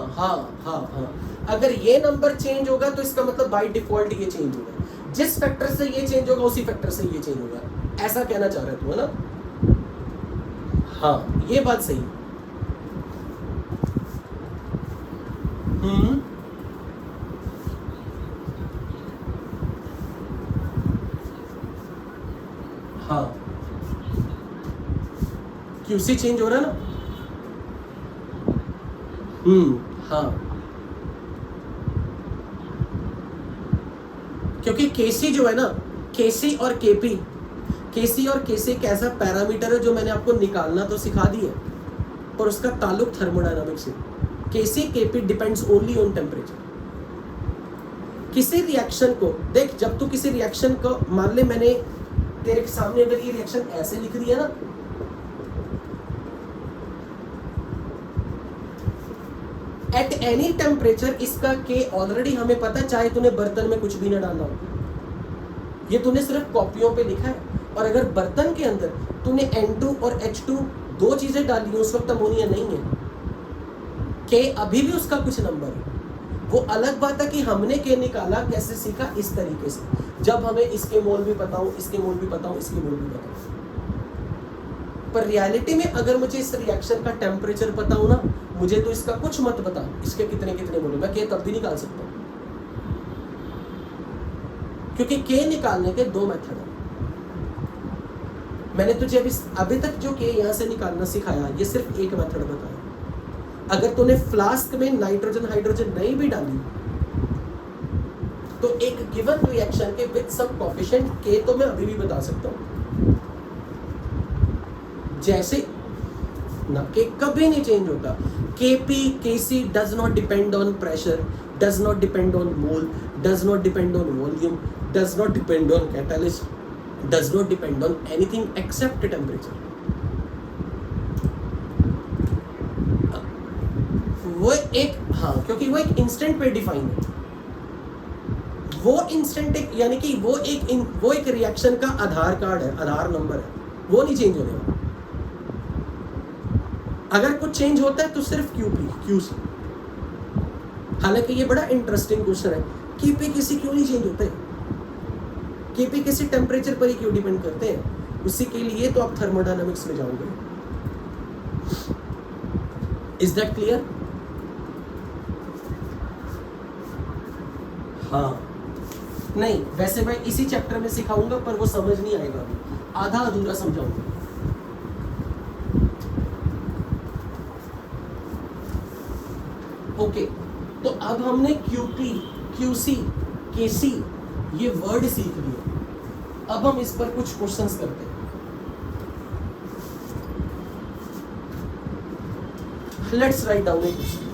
अगर ये नंबर चेंज होगा तो इसका मतलब बाय डिफॉल्ट ये चेंज होगा। जिस फैक्टर से ये चेंज होगा उसी फैक्टर से ये चेंज होगा, ऐसा कहना चाह रहा है तू, है ना? हाँ ये बात सही। हाँ, क्यूसी चेंज हो रहा है ना। हाँ, क्योंकि केसी जो है ना, केसी और केपी एक ऐसा पैरामीटर है जो मैंने आपको निकालना तो सिखा दिया, पर उसका ताल्लुक थर्मोडायनामिक्स से। KC KP depends only on temperature. किसी रिएक्शन को देख, जब तू किसी रिएक्शन को, मान ले मैंने तेरे सामने अगर ये रिएक्शन ऐसे लिख दिया ना, एट एनी टेम्परेचर इसका के ऑलरेडी हमें पता, चाहे तूने बर्तन में कुछ भी ना डालना हो, ये तूने सिर्फ कॉपियों पे लिखा है। और अगर बर्तन के अंदर तूने N2 और H2 दो चीजें डाली हो, उस वक्त अमोनिया नहीं है, के अभी भी उसका कुछ नंबर है। वो अलग बात है कि हमने के निकाला कैसे, सीखा इस तरीके से, जब हमें इसके मोल भी पता हो, इसके मोल भी पता हो, इसके मोल भी पता हो। पर रियलिटी में अगर मुझे इस रिएक्शन का टेम्परेचर पता हो ना, मुझे तो इसका कुछ मत पता, इसके कितने कितने मोल, मैं के तब भी निकाल सकता हूँ, क्योंकि के निकालने के दो मेथड है। मैंने तुझे अभी तक जो के यहाँ से निकालना सिखाया, ये सिर्फ एक मेथड बताया। अगर तूने फ्लास्क में नाइट्रोजन हाइड्रोजन नहीं भी डाली, तो एक गिवन रिएक्शन के विद सम कोएफिशिएंट के तो मैं अभी भी बता सकता हूं। जैसे ना, के कभी नहीं चेंज होता। KP KC does not depend on pressure, does not depend on mole, does not depend on volume, does not depend on catalyst, does not depend on anything except temperature. वो एक, हाँ, क्योंकि वो एक इंस्टेंट पे define है। वो instant एक, यानी कि वो एक रिएक्शन का आधार कार्ड है, आधार नंबर है, वो नहीं चेंज होने वाला। अगर कुछ चेंज होता है तो सिर्फ क्यूसी। हालांकि ये बड़ा इंटरेस्टिंग क्वेश्चन है, केपी किसी क्यों नहीं चेंज होते, केपी किसी टेम्परेचर पर ही क्यों डिपेंड करते हैं? उसी के लिए तो आप थर्मोडायनामिक्स में जाओगे। Is that clear? हाँ, नहीं वैसे मैं इसी चैप्टर में सिखाऊंगा, पर वो समझ नहीं आएगा, आधा अधूरा समझाऊंगा। ओके, तो अब हमने क्यूपी, क्यूसी, केसी ये वर्ड सीख लिए। अब हम इस पर कुछ क्वेश्चंस करते हैं। Let's write down A question.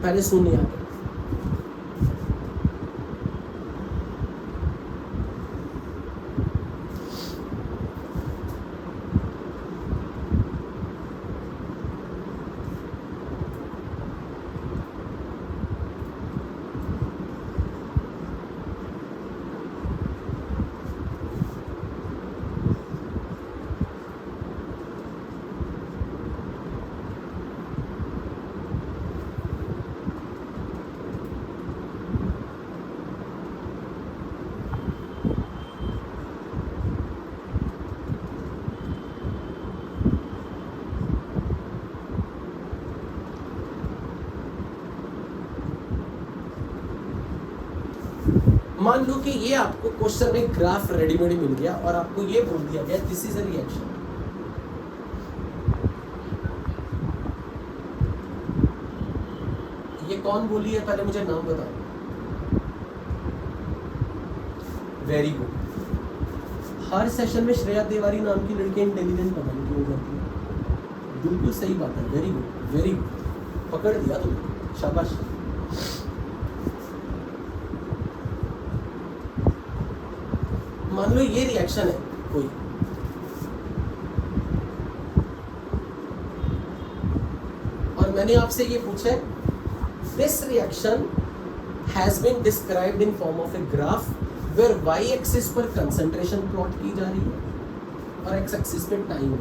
पहले सुन यहाँ पे। मान लो कि ये आपको क्वेश्चन में ग्राफ रेडीमेड मिल गया और आपको ये बोल दिया गया दिस इज अ रिएक्शन। ये कौन बोली है पहले मुझे नाम बताओ। Very good. हर सेशन में श्रेया तिवारी नाम की लड़की इंटेलिजेंट पता नहीं क्यों हो जाती है। बिल्कुल सही बात है। वेरी गुड वेरी गुड, पकड़ दिया तुमने, शाबाश। मान लो ये रिएक्शन है कोई, और मैंने आपसे ये पूछा this reaction has been described in form of a graph where Y axis पर कंसंट्रेशन प्लॉट की जा रही है और एक्स एक्सिस पे टाइम है।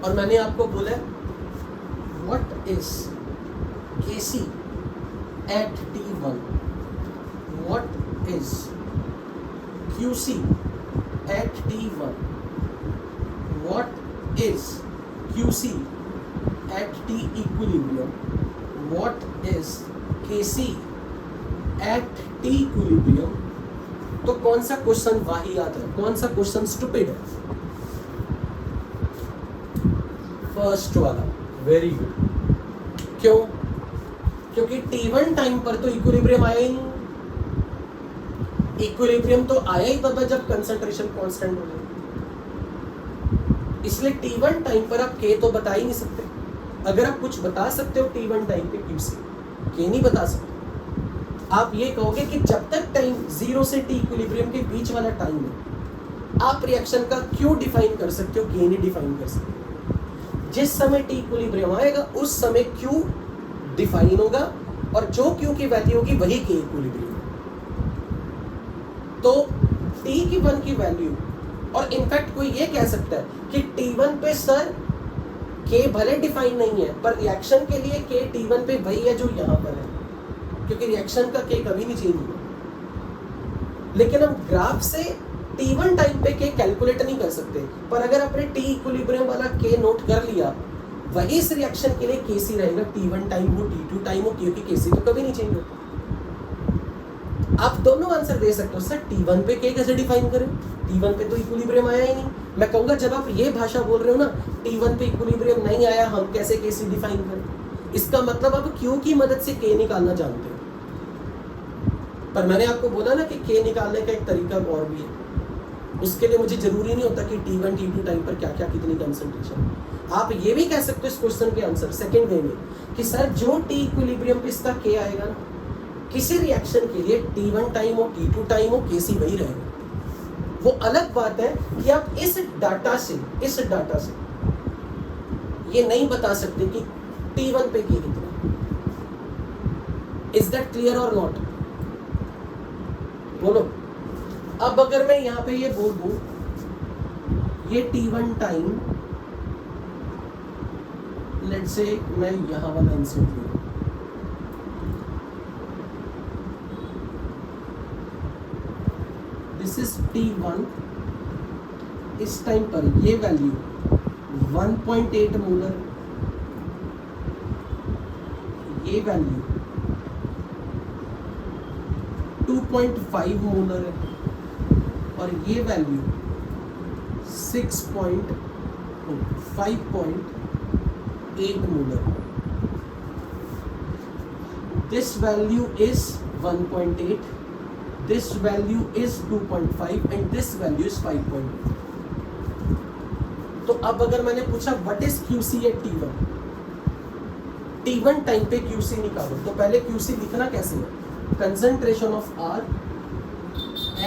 और मैंने आपको बोला what is Kc at T1, what is QC at T1, what is QC at T equilibrium, what is Kc at T equilibrium। तो कौन सा क्वेश्चन वाहियात है, कौन सा क्वेश्चन स्टूपिड है? फर्स्ट वाला। Very good. क्यों? क्योंकि T1 टाइम पर तो इक्विलिब्रियम आया ही नहीं। इक्विलिब्रियम तो आया ही तब है जब कंसंट्रेशन कांस्टेंट हो जाए, इसलिए T1 टाइम पर आप K तो बता ही नहीं सकते। अगर आप कुछ बता सकते हो T1 टाइम पे QC, K नहीं बता सकते। आप ये कहोगे कि जब तक टाइम 0 से T इक्विलिब्रियम के बीच वाला टाइम है आप रिएक्शन का Q डिफाइन कर सकते हो, K नहीं डिफाइन कर सकते। जिस समय T इक्विलिब्रियम आएगा उस समय Q डिफाइन होगा और जो Q की वैल्यू होगी वही K इक्विलिब्रियम। तो T1 की वैल्यू, और इनफैक्ट कोई ये कह सकता है कि T1 पे सर K भले डिफाइन नहीं है पर रिएक्शन के लिए K T1 पे वही है जो यहाँ पर है, क्योंकि रिएक्शन का K कभी नहीं चेंज हुआ। लेकिन हम ग्राफ से T1 टाइम पे K कैलकुलेट नहीं कर सकते, पर अगर आपने T इक्विलिब्रियम वाला K नोट कर लिया वही इस रिएक्शन के लिए Kc रहेगा, T1 टाइम हो T2 टाइम हो, क्योंकि Kc तो कभी नहीं चेंज होता। आप दोनों आंसर दे सकते हो। सर T1 पे K कैसे डिफाइन करें? T1 पे तो इक्विलिब्रियम आया ही नहीं। मैं कहूँगा जब आप ये भाषा बोल रहे हो ना T1 पे इक्विलिब्रियम नहीं आया हम कैसे Kc डिफाइन करें, इसका मतलब आप Q की मदद से K निकालना जानते हो। पर मैंने आपको बोला ना कि K निकालने का एक तरीका और भी है। उसके लिए मुझे जरूरी नहीं होता कि T1 T2 टाइम पर क्या क्या कितनी कंसंट्रेशन। आप ये भी कह सकते हो इस क्वेश्चन के आंसर सेकंड वे में कि सर जो T इक्विलिब्रियम पे इसका K आएगा ना, किसी रिएक्शन के लिए T1 टाइम हो T2 टाइम हो Kc वही रहेगा। वो अलग बात है कि आप इस डाटा से ये नहीं बता सकते कि T1 पे K कितना। इज दैट क्लियर और नॉट? बोलो। अब अगर मैं यहाँ पे ये बोल दूं ये T1 टाइम, लेट्स से मैं यहाँ वाला इंसर्ट लूँ, दिस इज T1। इस टाइम पर ये वैल्यू 1.8 मोलर, ये वैल्यू 2.5 मोलर है और ये value 5.8 molar. This value is 1.8, this value is 2.5 and this value is 5.8। तो अब अगर मैंने पूछा what is QC at T1, T1 time पे QC निकालो, तो पहले QC लिखना कैसे है, concentration of R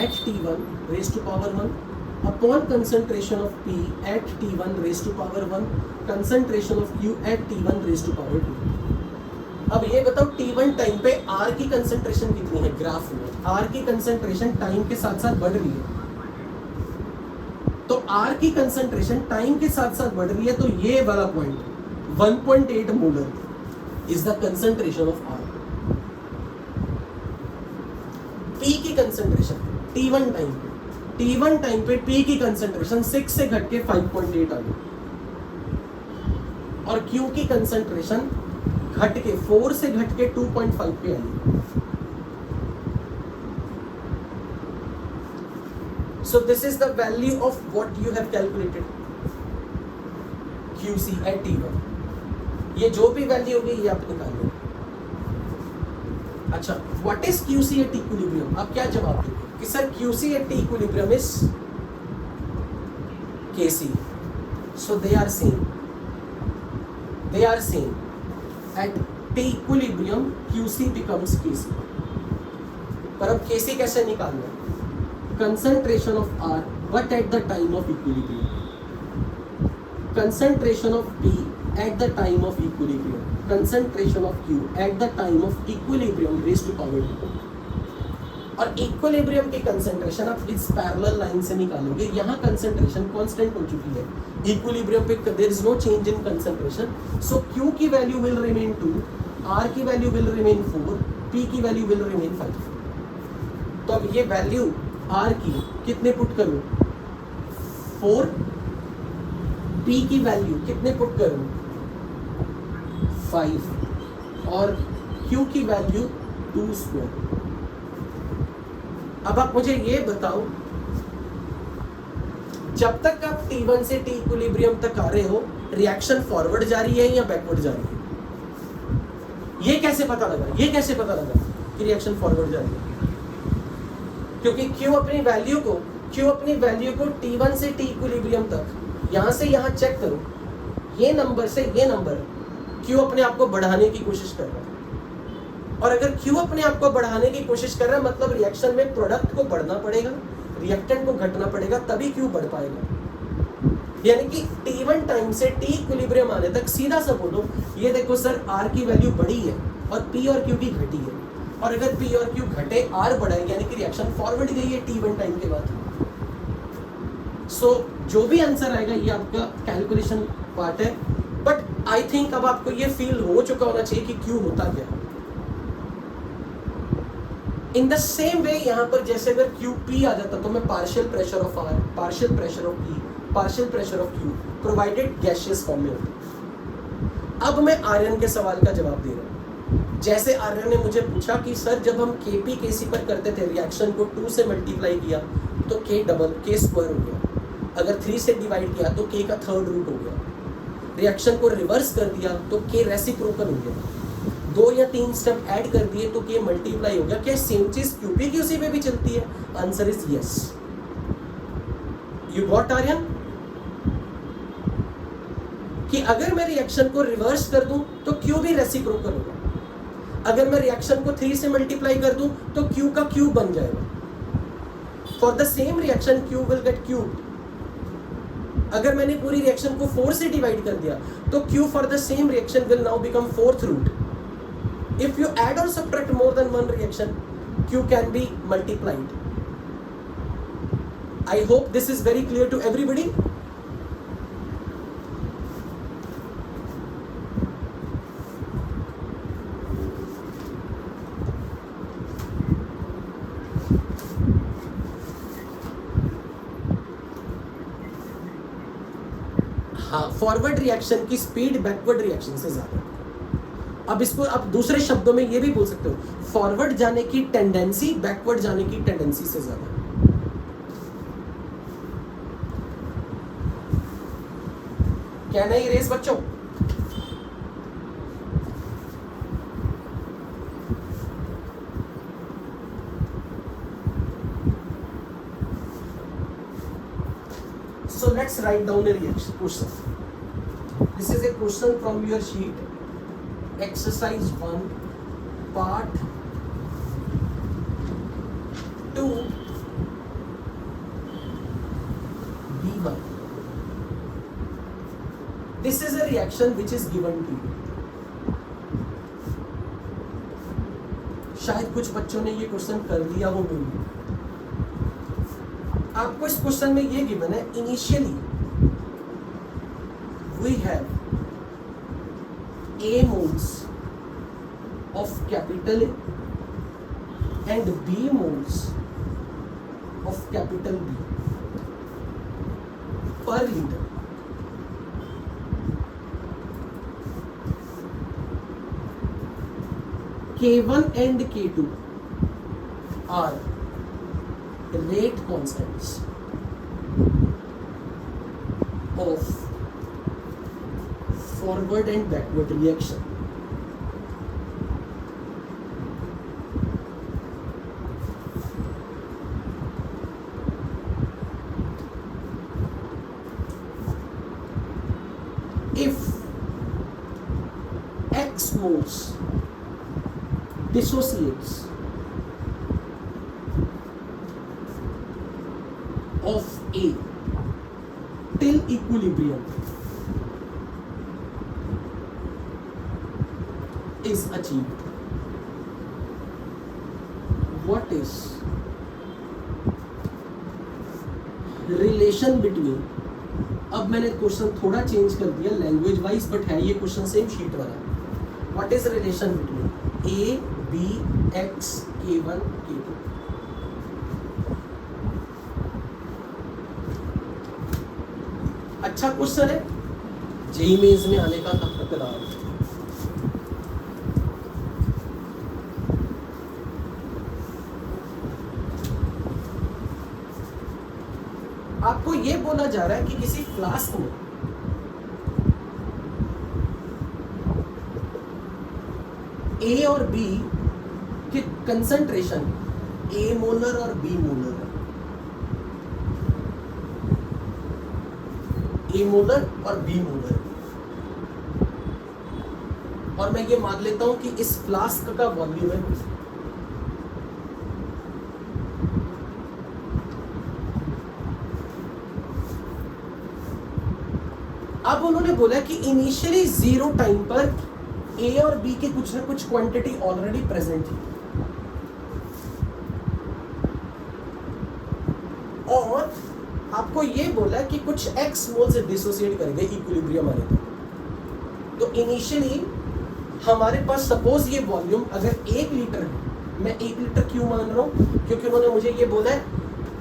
at T1 raised to power 1 upon concentration of P at T1 raised to power 1 concentration of Q at T1 raised to power 2। अब ये बताओ T1 टाइम पे R की कंसंट्रेशन कितनी है, ग्राफ में R की concentration time के साथ साथ बढ़ रही है, तो R की कंसंट्रेशन टाइम के साथ साथ बढ़ रही है, तो ये वाला point 1.8 molar is the concentration of R। P की कंसंट्रेशन T1 टाइम पे P की कंसंट्रेशन 6 से घट के 5.8 आ गई, और Q की कंसंट्रेशन घट के 4 से घट के 2.5 पे आई। So this is the value of what you have calculated QC at T1। ये जो भी वैल्यू होगी ये आप निकाल लो। अच्छा, what is QC at equilibrium? आप क्या जवाब दोगे कि sir QC at equilibrium is KC, so they are same at T equilibrium QC becomes KC। पर अब KC कैसे निकालना है, concentration of R but at the time of equilibrium, concentration of P at the time of equilibrium, concentration of Q at the time of equilibrium raised to power 2। और equilibrium की concentration आप इस parallel line से निकालोगे, यहाँ concentration constant हो चुकी है, इक्विलिब्रियम पे there is no change in concentration, so Q की वैल्यू विल रिमेन 2, R की वैल्यू विल रिमेन 4, P की वैल्यू विल रिमेन 5। तो अब ये वैल्यू R की कितने पुट करूं, 4, P की वैल्यू कितने पुट करूं, 5, और Q की वैल्यू 2 स्क्वायर। अब आप मुझे ये बताओ, जब तक आप T1 से T इक्विलिब्रियम तक आ रहे हो, रिएक्शन फॉरवर्ड जा रही है या बैकवर्ड जा रही है, ये कैसे पता लगा कि रिएक्शन फॉरवर्ड जा रही है, क्योंकि Q अपनी वैल्यू को T1 से T इक्विलिब्रियम तक, यहां से यहां चेक करो, ये नंबर से ये नंबर Q अपने आप को बढ़ाने की कोशिश कर रहा है, और अगर Q अपने आप को बढ़ाने की कोशिश कर रहा है मतलब रिएक्शन में प्रोडक्ट को बढ़ना पड़ेगा, रिएक्टेंट को घटना पड़ेगा, तभी Q बढ़ पाएगा। यानी कि T1 टाइम से T इक्विलिब्रियम आने तक सीधा सा बोलो, ये देखो सर R की वैल्यू बढ़ी है और P और Q की घटी है, और अगर P और Q घटे R बढ़ा है, यानी कि रिएक्शन फॉरवर्ड गई है T1 टाइम के बाद। सो जो भी आंसर आएगा ये आपका कैलकुलेशन पार्ट है, बट आई थिंक अब आपको ये फील हो चुका होना चाहिए कि Q होता क्या है। इन द सेम वे यहाँ पर जैसे अगर QP आ जाता तो मैं partial pressure of R, partial pressure of P, partial pressure of Q provided gaseous form में होता। अब मैं आर्यन के सवाल का जवाब दे रहा हूँ। जैसे आर्यन ने मुझे पूछा कि सर जब हम KP KC पर करते थे, रिएक्शन को 2 से मल्टीप्लाई किया तो K स्क्वायर हो गया, अगर 3 से डिवाइड किया तो K का थर्ड रूट हो गया, रिएक्शन को रिवर्स कर दिया तो K रेसिप्रोकल हो गया, 2 या 3 स्टेप ऐड कर दिए तो K मल्टीप्लाई हो गया। क्या सेम चीज QP QC पे भी चलती है? Answer is yes. You got Aryan? कि अगर मैं रिएक्शन को रिवर्स कर दूं तो Q भी रेसिप्रोकल होगा, अगर मैं रिएक्शन को 3 से मल्टीप्लाई कर दूं तो Q का क्यूब बन जाएगा। For the same reaction Q will get cube. अगर मैंने पूरी रिएक्शन को 4 से डिवाइड कर दिया तो Q for the same reaction will now become 4th root. If you add or subtract more than one reaction, Q can be multiplied. I hope this is very clear to everybody. हाँ, forward reaction की speed backward reaction से ज्यादा। अब इसको आप दूसरे शब्दों में ये भी बोल सकते हो, फॉरवर्ड जाने की टेंडेंसी बैकवर्ड जाने की टेंडेंसी से ज्यादा। क्या नहीं रेस बच्चों? So let's write down a reaction question. This is a question from your sheet. exercise 1 part 2 B1. This is a reaction which is given to you. शायद कुछ बच्चों ने ये क्वेश्चन कर लिया हो मेरी। आपको इस क्वेश्चन में ये गिवन है, initially we have A moles of capital A and B moles of capital B per liter. K1 and K2 are rate constants of forward and backward reaction. If X moles dissociates of A till equilibrium is achieved, what is relation between, अब मैंने question थोड़ा change कर दिया language wise, but है ये question same sheet वाला। What is relation between A, B, X, K1, K2? अच्छा question है, जेईई मेंस में आने का खतरा है। आपको ये बोला जा रहा है कि किसी फ्लास्क में A और B के कंसंट्रेशन A मोलर और B मोलर है, A मोलर और B मोलर, और मैं ये मान लेता हूं कि इस फ्लास्क का वॉल्यूम है अब उन्होंने बोला कि इनिशियली 0 टाइम पर A और B के कुछ ना कुछ क्वांटिटी ऑलरेडी प्रेजेंट थी, और आपको ये बोला कि कुछ X मोल से डिसोसिएट कर गए इक्विलिब्रियम आने तक। तो इनिशियली हमारे पास सपोज ये वॉल्यूम अगर 1 लीटर है, मैं 1 लीटर क्यों मान रहा हूं, क्योंकि उन्होंने मुझे ये बोला है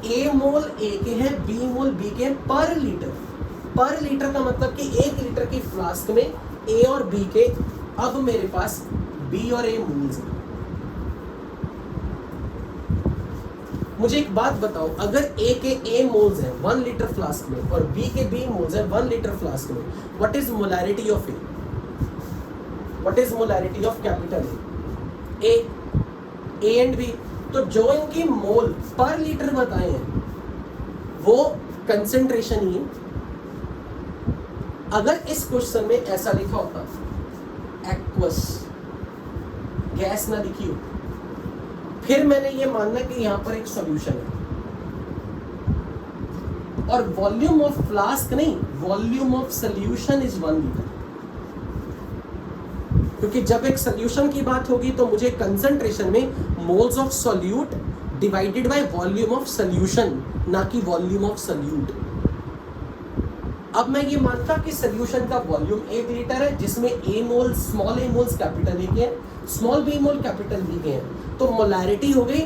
A मोल A के हैं, B मोल B के हैं पर लीटर। पर लीटर का मतलब कि 1 लीटर की फ्लास्क में A और B के, अब मेरे पास B और A मोल्स हैं। मुझे एक बात बताओ, अगर A के A मोल्स हैं 1 लीटर फ्लास्क में और B के B मोल्स हैं 1 लीटर फ्लास्क में, what is molarity of A? What is molarity of capital A? A and B। तो जो इनकी मोल पर लीटर बताए हैं वो कंसेंट्रेशन ही। अगर इस क्वेश्चन में ऐसा लिखा होता एक्वस, गैस ना लिखी हो, फिर मैंने ये मानना कि यहां पर एक सॉल्यूशन है, और वॉल्यूम ऑफ फ्लास्क नहीं, volume of solution is 1 litre. क्योंकि जब एक सॉल्यूशन की बात होगी तो मुझे कंसंट्रेशन में moles of solute divided by volume of solution, ना कि वॉल्यूम ऑफ सॉल्यूट। अब मैं ये मानता कि सॉल्यूशन का वॉल्यूम 1 लीटर है, जिसमें A mole, small A moles capital A के हैं, स्मॉल B मोल कैपिटल B के हैं, तो मोलैरिटी हो गई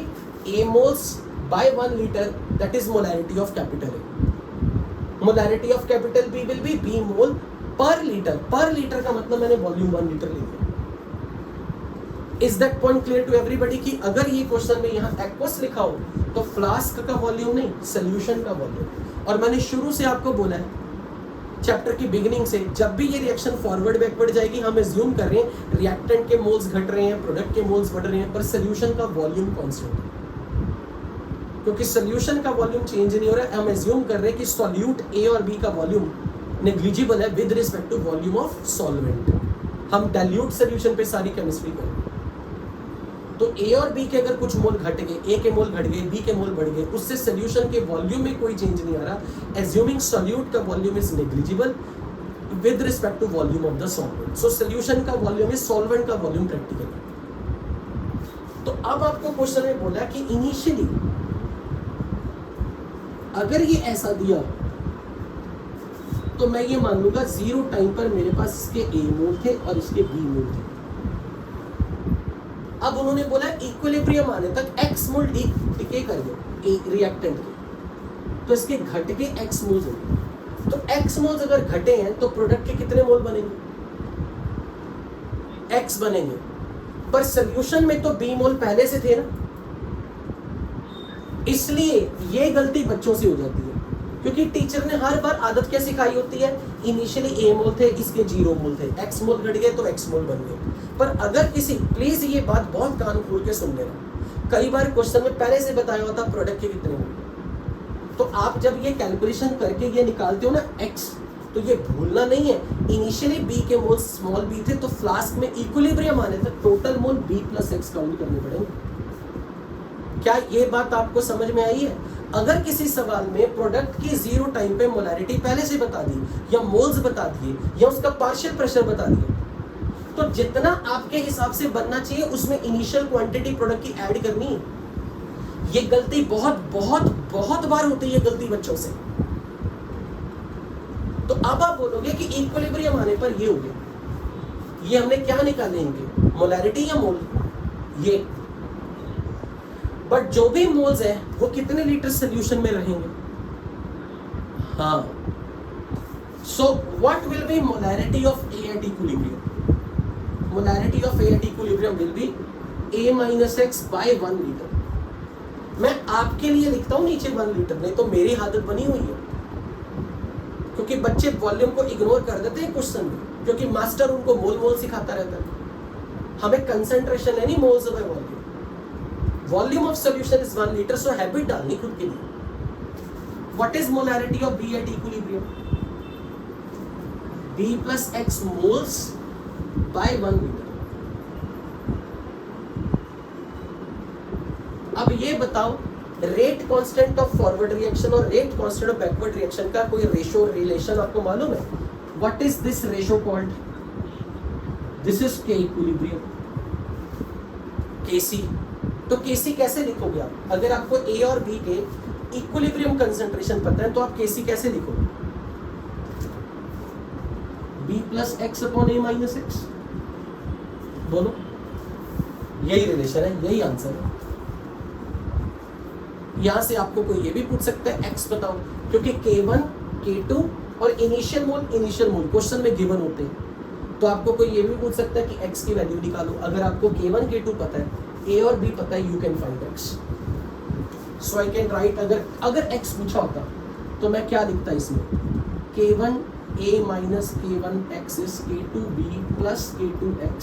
A moles by 1 litre, that is molarity of capital A। Molarity of capital B will be B मोल पर लीटर। पर लीटर का मतलब मैंने वॉल्यूम 1 लीटर ले लिया। Is that point clear to everybody कि अगर ये क्वेश्चन में यहाँ एक्वस लिखा हो तो फ्लास्क का वॉल्यूम नहीं, सोल्यूशन का वॉल्यूम। और मैंने शुरू से आपको बोला है चैप्टर की बिगिनिंग से, जब भी ये रिएक्शन फॉरवर्ड बैकवर्ड जाएगी हम एज्यूम कर रहे हैं रिएक्टेंट के मोल्स घट रहे हैं, प्रोडक्ट के मोल्स बढ़ रहे हैं, पर सोल्यूशन का वॉल्यूम कांस्टेंट है। क्योंकि सोल्यूशन का वॉल्यूम चेंज नहीं हो रहा है, हम एज्यूम कर रहे हैं कि सॉल्यूट A और B का वॉल्यूम नेग्लिजिबल है with respect to volume of solvent. हम डाइल्यूट सोल्यूशन पे सारी केमिस्ट्री करेंगे। तो ए और बी के अगर कुछ मोल घट गए, ए के मोल घट गए, बी के मोल बढ़ गए, उससे सोल्यूशन के वॉल्यूम में कोई चेंज नहीं आ रहा। एज्यूमिंग सॉल्यूट का volume is negligible with respect to volume of the solvent. So solution का वॉल्यूम इज सॉल्वेंट का वॉल्यूम प्रैक्टिकल। तो अब आपको क्वेश्चन में बोला कि इनिशियली अगर ये ऐसा दिया तो मैं ये मान लूंगा 0 टाइम पर मेरे पास इसके ए मोल थे और इसके बी मोल थे। अब उन्होंने बोला इक्विलिब्रियम आने तक x मोल डिके कर गए रिएक्टेंट के, तो इसके घट के x मोल्स होंगे। तो x मोल्स अगर घटे हैं तो प्रोडक्ट के कितने मोल बनेंगे? x बनेंगे। पर सोल्यूशन में तो b मोल पहले से थे ना, इसलिए ये गलती बच्चों से हो जाती है, क्योंकि टीचर ने हर बार आदत क्या सिखाई होती है, इनिशियली ए मोल थे, इसके 0 मोल थे, एक्स मोल घट गए तो एक्स मोल बन गए। पर अगर किसी, प्लीज ये बात बहुत कान खोल के सुन लेना, कई बार क्वेश्चन में पहले से बताया होता प्रोडक्ट के कितने मोल, तो आप जब ये कैलकुलेशन करके ये निकालते हो ना एक्स, तो ये भूलना नहीं है इनिशियली बी के मोल स्मॉल बी थे, तो फ्लास्क में इक्विलिब्रियम आने तक total mole b plus x count करने पड़ेंगे। क्या ये बात आपको समझ में आई है? अगर किसी सवाल में प्रोडक्ट की 0 टाइम पे मोलैरिटी पहले से बता दी, या मोल्स बता दिए, या उसका पार्शियल प्रेशर बता दिया, तो जितना आपके हिसाब से बनना चाहिए उसमें इनिशियल क्वांटिटी प्रोडक्ट की ऐड करनी है। ये गलती बहुत बहुत बहुत बार होती है गलती बच्चों से। तो अब आप बोलोगे कि इक्विलिब्रियम आने पर ये हो गया, ये हमने क्या निकालेंगे, मोलैरिटी या मोल, ये। बट जो भी मोल्स है वो कितने लीटर सोल्यूशन में रहेंगे? हाँ, so what will be molarity of A at equilibrium? Molarity of A at equilibrium will be a minus x by 1 litre. मैं आपके लिए लिखता हूं नीचे 1 लीटर, नहीं तो मेरी आदत बनी हुई है, क्योंकि बच्चे वॉल्यूम को इग्नोर कर देते हैं क्वेश्चन में, क्योंकि मास्टर उनको मोल मोल सिखाता रहता है। हमें कंसंट्रेशन है नहीं, moles by volume. Volume of solution is 1 litre, so habit डालनी खुद के लिए। What is molarity of B at equilibrium? B plus X moles by 1 litre. अब ये बताओ, rate constant of forward reaction और rate constant of backward reaction का कोई रेशो रिलेशन आपको मालूम है? What is this ratio called? This is K equilibrium, KC. तो केसी कैसे लिखोगे आप? अगर आपको ए और बी के इक्विलिब्रियम कंसंट्रेशन पता है तो आप केसी कैसे लिखोगे? बी प्लस एक्स अपॉन ए माइनस एक्स। बोलो, यही रिलेशन है, यही आंसर है। यहां से आपको कोई ये भी पूछ सकता है एक्स बताओ, क्योंकि K1, K2 और इनिशियल मोल क्वेश्चन में गिवन होते हैं। तो आपको कोई ये भी पूछ सकता है कि एक्स की वैल्यू निकालो। अगर आपको K1, K2 पता है, ए और बी पता है, you can find x. So I can write, अगर एक्स पूछा होता तो मैं क्या लिखता इसमें? K1 a minus K1 x is K2 b plus K2 x।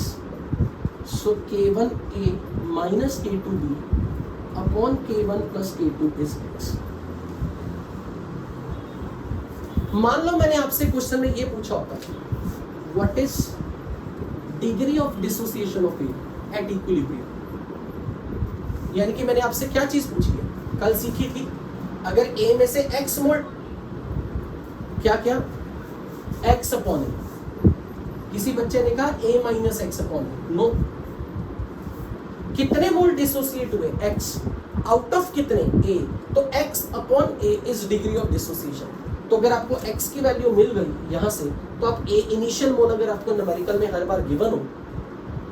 So K1 a minus K2 b upon K1 plus K2 is x। मान लो मैंने आपसे क्वेश्चन में ये पूछा होता, what is degree of dissociation of A at equilibrium? यानी कि मैंने आपसे क्या चीज पूछी है, कल सीखी थी, अगर ए में से x मोल, क्या क्या, x अपॉन ए। किसी बच्चे ने कहा a minus x upon a, no. कितने मोल डिसोसिएट हुए? x आउट ऑफ कितने? a। तो x upon a is degree of dissociation. तो अगर आपको x की वैल्यू मिल गई यहां से, तो आप a इनिशियल मोल अगर आपको न्यूमेरिकल में हर बार गिवन हो,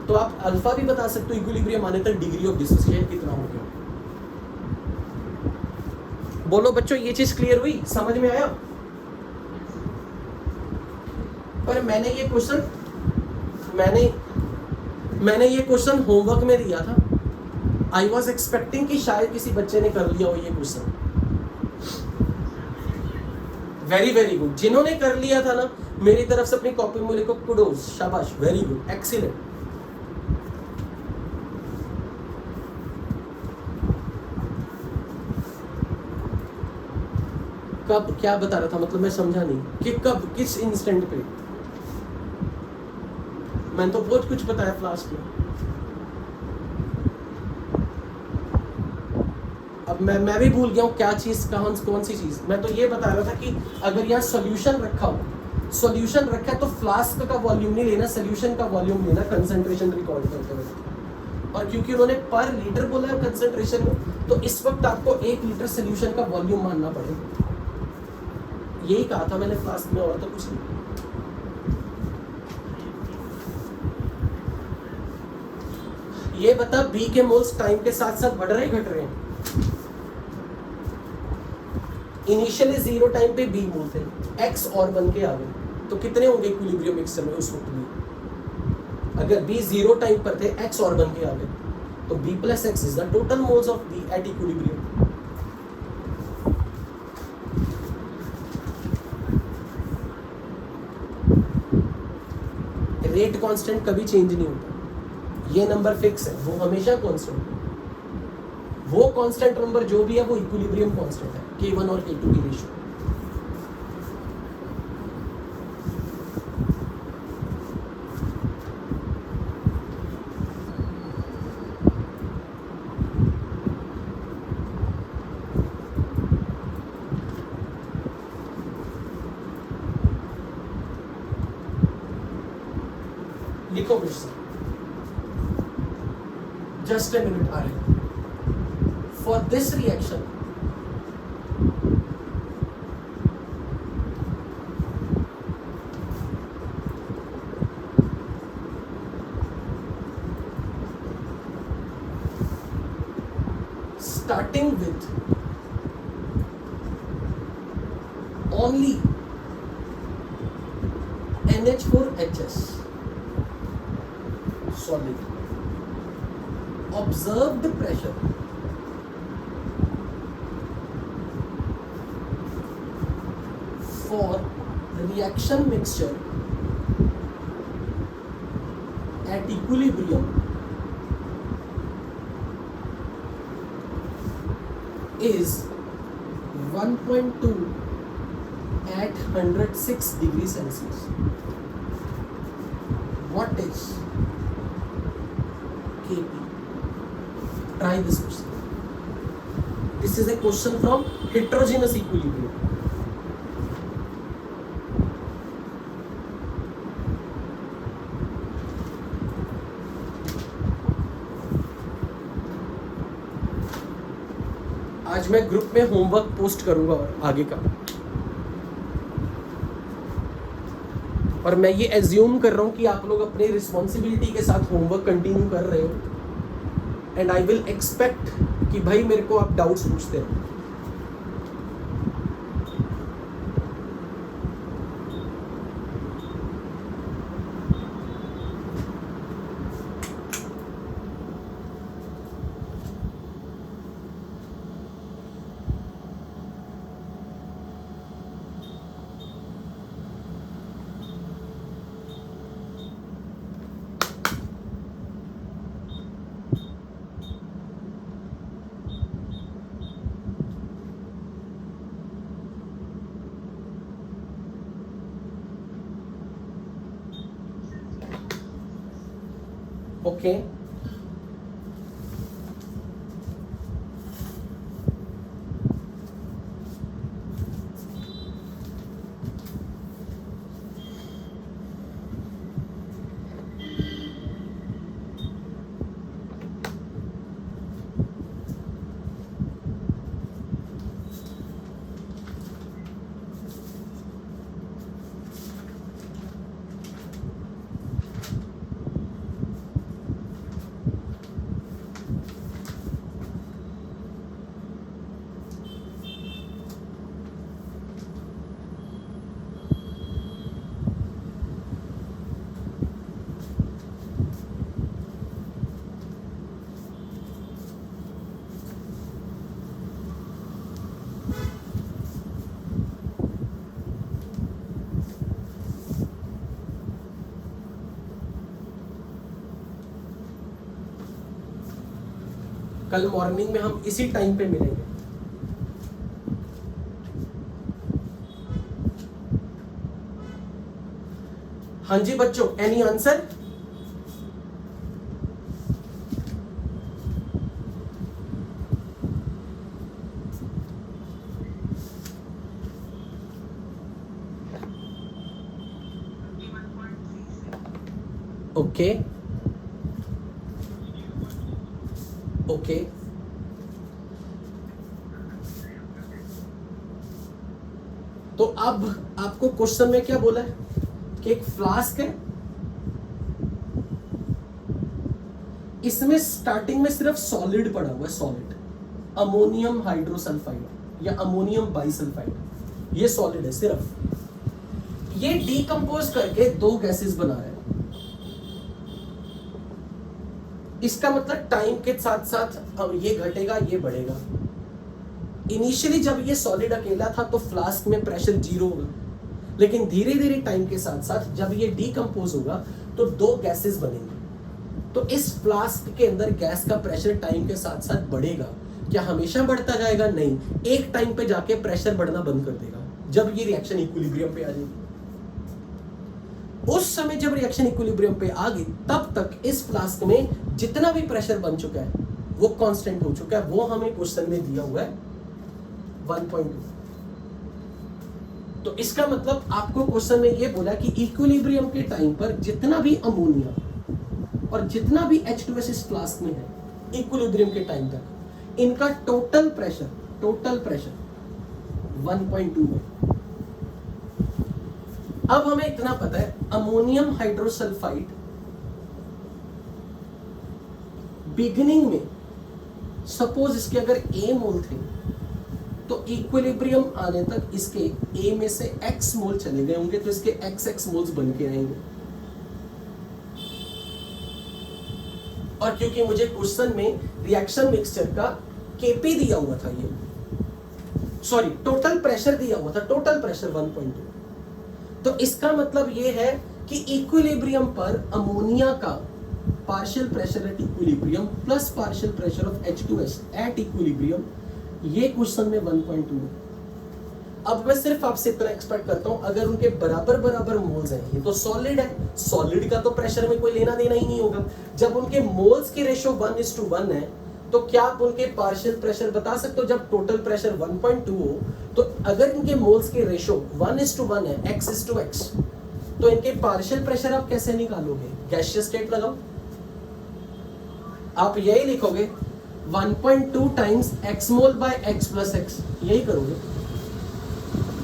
तो आप अल्फा भी बता सकते हो इक्विलिब्रियम आने तक डिग्री ऑफ डिसोसिएशन कितना हो गया। बोलो बच्चों, ये चीज क्लियर हुई, समझ में आया? पर मैंने ये क्वेश्चन होमवर्क में दिया था। आई वॉज एक्सपेक्टिंग कि शायद किसी बच्चे ने कर लिया हो ये क्वेश्चन। Very very good. जिन्होंने कर लिया था ना, मेरी तरफ से अपनी कॉपी में लिखो कुडोज, शाबाश, वेरी गुड, एक्सीलेंट। कब, क्या बता रहा था, मतलब मैं समझा नहीं कि कब, किस इंस्टेंट पे? मैंने तो बहुत कुछ बताया फ्लास्क में। अब मैं भी भूल गया हूँ क्या चीज कौन सी चीज। मैं तो ये बता रहा था कि अगर यहाँ सोल्यूशन रखा हो, सोल्यूशन रखा है तो फ्लास्क का वॉल्यूम नहीं लेना, सोल्यूशन का वॉल्यूम लेना कंसंट्रेशन रिकॉर्ड करते हुए। और क्योंकि उन्होंने पर लीटर बोला है कंसंट्रेशन में, तो इस वक्त आपको 1 लीटर सोल्यूशन का वॉल्यूम मानना पड़ेगा। यही कहा था मैंने फ्लास्क में, और तो कुछ नहीं। ये बता बी के मोल्स टाइम के साथ साथ बढ़ रहे घट रहे हैं? इनिशियली 0 टाइम पे बी मोल थे, एक्स और बन के आ गए, तो कितने होंगे इक्विलिब्रियम मिक्सचर में उस वक्त भी? अगर बी 0 टाइम पर थे, एक्स और बन के आ गए, तो b plus x is the total moles of B at equilibrium. Rate constant कभी चेंज नहीं होता, ये नंबर फिक्स है, वो हमेशा कांस्टेंट है। वो कांस्टेंट नंबर जो भी है वो इक्विलिब्रियम कांस्टेंट है, K1 और K2 की रेशियो। लिखो क्वेश्चन, जस्ट ए मिनट आ रहे। For this reaction, starting with only NH4HS solid, observed pressure for reaction mixture at equilibrium is 1.2 at 106 degrees Celsius. What is Kp? Try this question. This is a question from heterogeneous equilibrium. आज मैं group में homework post करूंगा और आगे का, और मैं ये एज्यूम कर रहा हूं कि आप लोग अपने रिस्पॉन्सिबिलिटी के साथ होमवर्क कंटिन्यू कर रहे हो, एंड आई विल एक्सपेक्ट कि भाई मेरे को आप डाउट्स पूछते रहो। ओके, कल मॉर्निंग में हम इसी टाइम पे मिलेंगे। हाँ जी बच्चों, एनी आंसर? ओके ओके तो अब आपको क्वेश्चन में क्या बोला है कि एक फ्लास्क है, इसमें स्टार्टिंग में सिर्फ सॉलिड पड़ा हुआ है, सॉलिड अमोनियम हाइड्रोसल्फाइड या अमोनियम बाइसल्फाइड, ये सॉलिड है सिर्फ। ये डीकंपोज करके दो गैसेस बना रहा है। इसका मतलब टाइम के साथ साथ अब ये घटेगा ये बढ़ेगा। इनिशियली जब ये सॉलिड अकेला था तो फ्लास्क में प्रेशर 0 होगा, लेकिन धीरे धीरे टाइम के साथ साथ जब ये डीकंपोज होगा तो दो गैसेस बनेंगे। तो इस फ्लास्क के अंदर गैस का प्रेशर टाइम के साथ साथ बढ़ेगा। क्या हमेशा बढ़ता जाएगा? नहीं, एक टाइम पे जाके प्रेशर बढ़ना बंद कर देगा जब ये रिएक्शन इक्विलिब्रियम पे आ जाएगी। उस समय जब रिएक्शन इक्विलिब्रियम पे आ गई तब तक इस फ्लास्क में जितना भी प्रेशर बन चुका है वो कांस्टेंट हो चुका है। वो हमें क्वेश्चन में दिया हुआ है 1.2। तो इसका मतलब आपको क्वेश्चन में ये बोला कि इक्विलिब्रियम के टाइम पर जितना भी अमोनिया और जितना भी H2S इस फ्लास्क में है इक्विलिब्रियम के टाइम तक, इनका टोटल प्रेशर 1.2 है। अब हमें इतना पता है अमोनियम हाइड्रोसल्फाइड बिगिनिंग में सपोज इसके अगर A मोल थे तो इक्विलिब्रियम आने तक इसके A में से X मोल चले गए होंगे, तो इसके XX मोल्स बन के रहेंगे। और क्योंकि मुझे क्वेश्चन में रिएक्शन मिक्सचर का Kp दिया हुआ था, ये सॉरी टोटल प्रेशर दिया हुआ था, टोटल प्रेशर 1.2, तो इसका मतलब ये है कि इक्विलिब्रियम पर अमोनिया का partial pressure at equilibrium plus partial pressure of H2S at equilibrium, ये क्वेश्चन में 1.2 है। अब मैं सिर्फ आपसे इतना एक्सपेक्ट करता हूं अगर उनके बराबर बराबर मोल्स हैं, ये तो सॉलिड है, सॉलिड का तो प्रेशर में कोई लेना देना ही नहीं होगा। जब उनके मोल्स की रेशियो 1:1 है तो क्या आप उनके पार्शियल प्रेशर बता सकते हो? जब टोटल प्रेशर 1.2 हो तो अगर इनके मोल्स की रेशियो 1:1 है, X:X, तो इनके पार्शियल प्रेशर आप कैसे निकालोगे? गैसियस स्टेट लगाओ, आप यही लिखोगे 1.2 टाइम्स x मोल बाय x प्लस x, यही करोगे।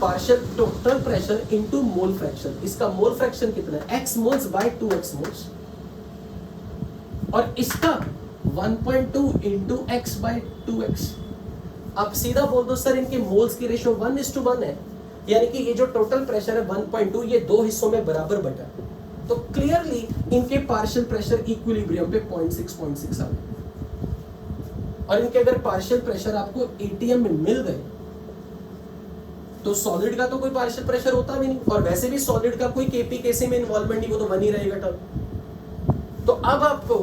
Partial total pressure into mole fraction, इसका मोल फ्रैक्शन कितना है? x moles bye 2x moles, और इसका 1.2 इंटू x बाय 2x। आप सीधा बोल दो सर इनके मोल्स की रेशियो 1:1 है, यानी कि ये जो टोटल प्रेशर है 1.2 ये दो हिस्सों में बराबर बटा है, तो क्लियरली इनके पार्शियल प्रेशर इक्विलिब्रियम पे 0.6 आ गए। और इनके अगर पार्शियल प्रेशर आपको ATM में मिल गए तो सॉलिड का तो कोई पार्शियल प्रेशर होता भी नहीं, और वैसे भी सॉलिड का कोई Kp कैसे में इन्वॉल्वमेंट नहीं, वो तो बन ही रहेगा टर्म। तो अब आपको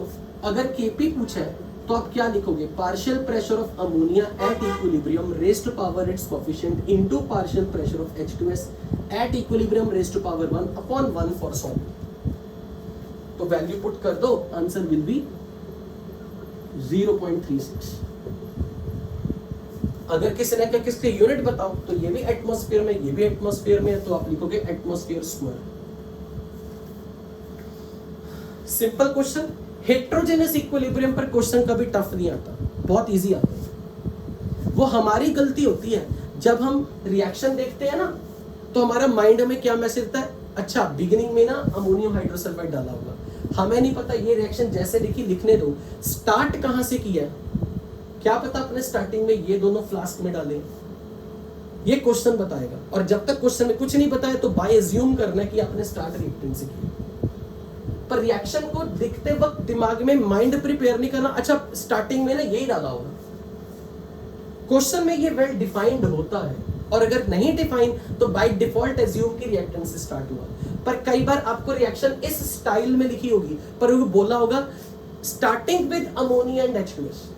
अगर Kp पूछा है तो आप क्या लिखोगे? Partial pressure of ammonia at equilibrium raised to power its coefficient into partial pressure of H2S at equilibrium raised to power 1/1 for solid. तो वैल्यू पुट कर दो, आंसर विल बी 0.36। अगर किसी ने कहा किसके यूनिट बताओ तो ये भी एटमॉस्फेयर में, ये भी एटमॉस्फेयर में है, तो आप लिखोगे atmosphere square. Simple question. Heterogeneous equilibrium पर क्वेश्चन कभी टफ नहीं आता, बहुत इजी आता है। वो हमारी गलती होती है, जब हम रिएक्शन देखते हैं ना तो हमारा माइंड हमें क्या मैसेज देता है? अच्छा बिगिनिंग में ना अमोनियम हाइड्रोसल्फाइड डाला होगा, हमें नहीं पता ये रिएक्शन जैसे लिखी लिखने दो, स्टार्ट कहां से किया है क्या पता अपने स्टार्टिंग में ये दोनों फ्लास्क में डालें, ये क्वेश्चन बताएगा। और जब तक क्वेश्चन में कुछ नहीं बताया तो बाय एज्यूम करना है कि आपने स्टार्ट रिएक्टेंट से किया, पर रिएक्शन को देखते वक्त दिमाग में माइंड प्रिपेयर नहीं करना, अच्छा स्टार्टिंग में ना यही डाला होगा। क्वेश्चन में ये वेल डिफाइंड होता है, और अगर नहीं डिफाइन तो बाय डिफॉल्ट एज्यूम की रिएक्टेंट से स्टार्ट हुआ। पर कई बार आपको रिएक्शन इस स्टाइल में लिखी होगी, पर वो बोला होगा starting with ammonia and H2S।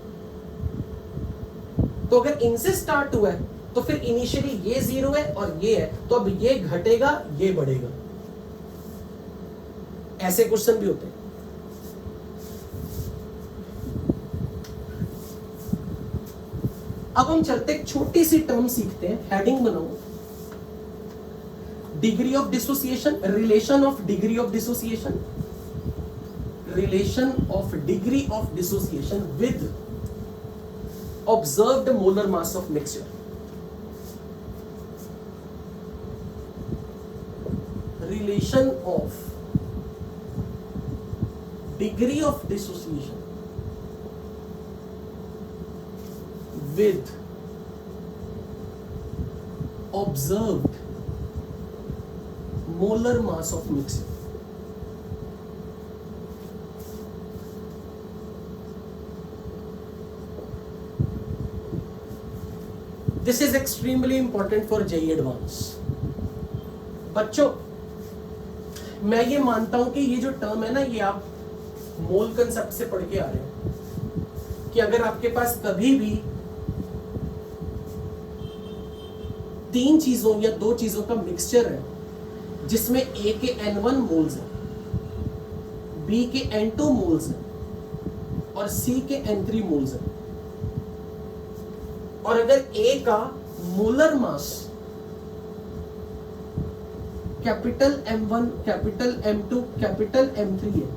तो अगर इनसे स्टार्ट हुआ है तो फिर इनिशियली ये 0 है और ये है, तो अब ये घटेगा ये बढ़ेगा। ऐसे क्वेश्चन भी होते हैं। अब हम चलते एक छोटी सी टर्म सीखते हैं, हेडिंग बनाओ, degree of dissociation, relation of degree of dissociation. relation of degree of dissociation with observed molar mass of mixture. Relation of degree of dissociation with observed molar mass of mixture. This is extremely important for JEE Advance. बच्चों, मैं ये मानता हूं कि ये जो term है ना, ये आप मोल कंसेप्ट से पढ़ के आ रहे हो कि अगर आपके पास कभी भी तीन चीजों या दो चीजों का मिक्सचर है जिसमें A के N1 मोल्स हैं, B के N2 मोल्स हैं और C के N3 मोल्स हैं, और अगर A का molar mass capital M1, capital M2, capital M3 है,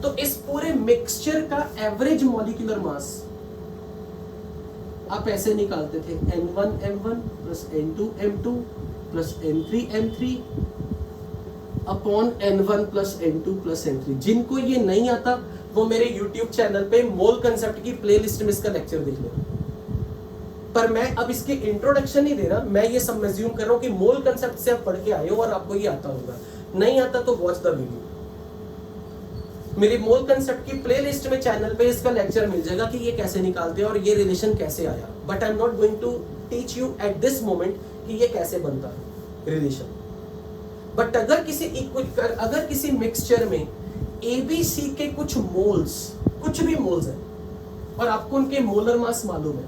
तो इस पूरे मिक्सचर का एवरेज मॉलिक्यूलर मास आप ऐसे निकालते थे, N1 M1 plus N2 M2 plus N3 M3 upon N1 plus N2 plus N3। जिनको ये नहीं आता वो मेरे YouTube चैनल पे मोल कंसेप्ट की प्लेलिस्ट में इसका लेक्चर देख लेना। पर मैं अब इसके इंट्रोडक्शन नहीं दे रहा, मैं ये सब अज्यूम कर रहा हूं कि मोल कंसेप्ट से आप पढ़ के आए हो और आपको ये आता होगा। नहीं आता तो वॉच द वीडियो। मेरी मोल कंसेप्ट की प्लेलिस्ट में चैनल पे इसका लेक्चर मिल जाएगा कि ये कैसे निकालते हैं और ये रिलेशन कैसे आया। But I am not going to teach you at this moment कि ये कैसे बनता है रिलेशन। बट अगर किसी मिक्सचर में ABC के कुछ मोल्स, कुछ भी मोल्स हैं और आपको उनके मोलर मास मालूम है,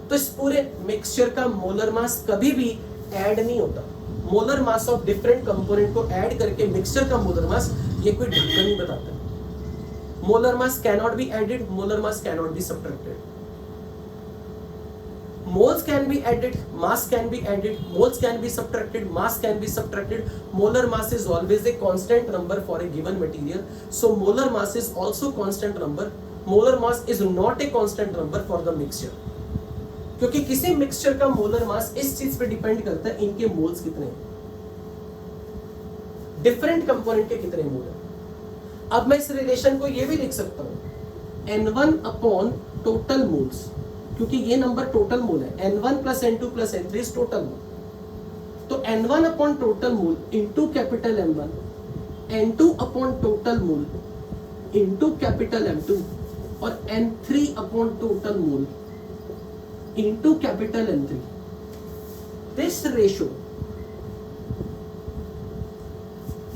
तो इस पूरे मिक्सचर का मोलर मास कभी भी ऐड नहीं होता। Molar mass of different component को ऐड करके मिक्सचर का मोलर मास ये कोई ढंग नहीं बताता। Molar mass cannot be added, molar mass cannot be subtracted. moles can be added, mass can be added, moles can be subtracted, mass can be subtracted. Molar mass is always a constant number for a given material, so molar mass is also constant number. Molar mass is not a constant number for the mixture, क्योंकि किसी mixture का molar मास इस चीज पे depend करता है इनके moles कितने हैं, डिफरेंट कंपोनेंट के कितने मोल हैं। अब मैं इस रिलेशन को ये भी लिख सकता हूं N1 अपॉन टोटल मोल्स, क्योंकि ये नंबर टोटल मोल है। N1 plus N2 plus N3 is total mole. तो N1 upon total mole into capital M1, N2 upon total mole into capital M2 और N3 upon total mole into capital M3। This ratio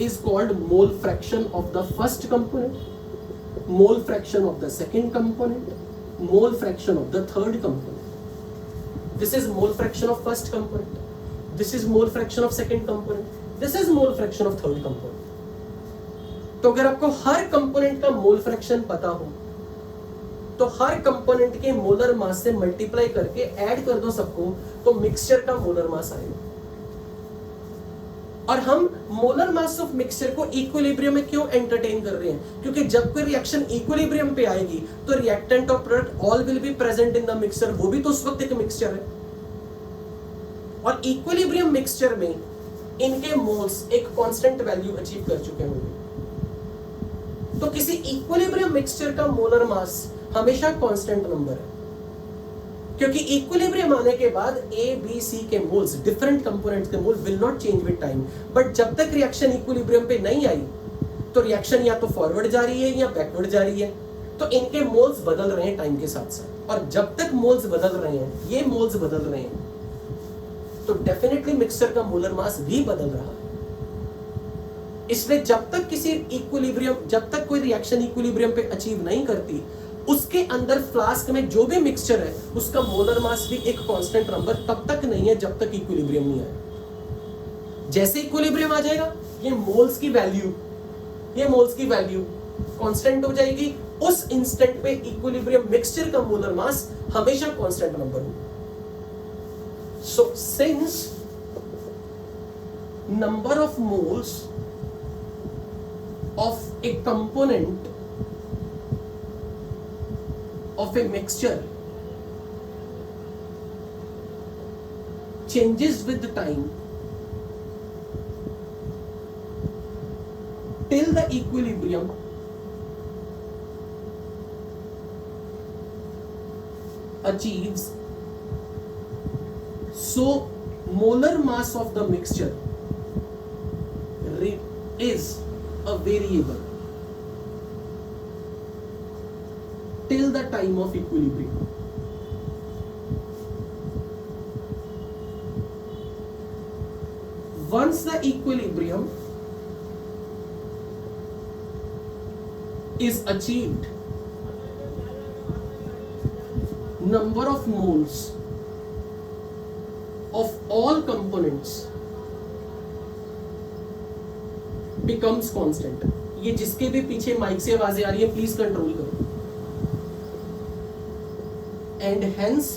is called mole fraction of the first component, mole fraction of the second component, mole fraction of the third component. This is mole fraction of first component, this is mole fraction of second component, this is mole fraction of third component. तो अगर आपको हर component का mole fraction पता हो तो हर component के molar mass से multiply करके ऐड कर दो सबको, तो मिक्सचर का मोलर मास आएगा। और हम मोलर मास ऑफ मिक्सचर को इक्विलिब्रियम में क्यों एंटरटेन कर रहे हैं? क्योंकि जब कोई रिएक्शन इक्विलिब्रियम पे आएगी तो रिएक्टेंट और product all will be present in the mixture, वो भी तो उस वक्त एक मिक्सचर है। और इक्विलिब्रियम मिक्सचर में इनके मोल्स एक कांस्टेंट वैल्यू अचीव कर चुके होंगे। तो किसी इक्विलिब्रियम मिक्सचर का मोलर मास हमेशा कांस्टेंट नंबर है, क्योंकि इक्विलिब्रियम आने के बाद A, B, C के मोल्स, डिफरेंट कंपोनेंट्स के mole will not change with time. But जब तक रिएक्शन इक्विलिब्रियम पे नहीं आई तो रिएक्शन या तो फॉरवर्ड जा रही है या बैकवर्ड जा रही है, तो इनके मोल्स बदल रहे हैं टाइम के साथ साथ। और जब तक मोल्स बदल रहे हैं, ये मोल्स बदल रहे हैं, तो डेफिनेटली मिक्सचर का मोलर मास भी बदल रहा है। इसलिए जब तक किसी इक्विलिब्रियम, जब तक कोई रिएक्शन इक्विलिब्रियम पे अचीव नहीं करती, उसके अंदर फ्लास्क में जो भी मिक्सचर है उसका मोलर मास भी एक कांस्टेंट नंबर तब तक नहीं है जब तक इक्विलिब्रियम नहीं आए। जैसे इक्विलिब्रियम आ जाएगा ये मोल्स की वैल्यू कांस्टेंट हो जाएगी। उस इंस्टेंट पे इक्विलिब्रियम मिक्सचर का मोलर मास हमेशा कांस्टेंट नंबर होगा। So since number of moles of a component of a mixture changes with the time till the equilibrium achieves, so molar mass of the mixture is a variable till the time of equilibrium. Once the equilibrium is achieved, number of moles of all components becomes constant. ये जिसके भी पीछे mic से आवाजें आ रही है please control करो. And hence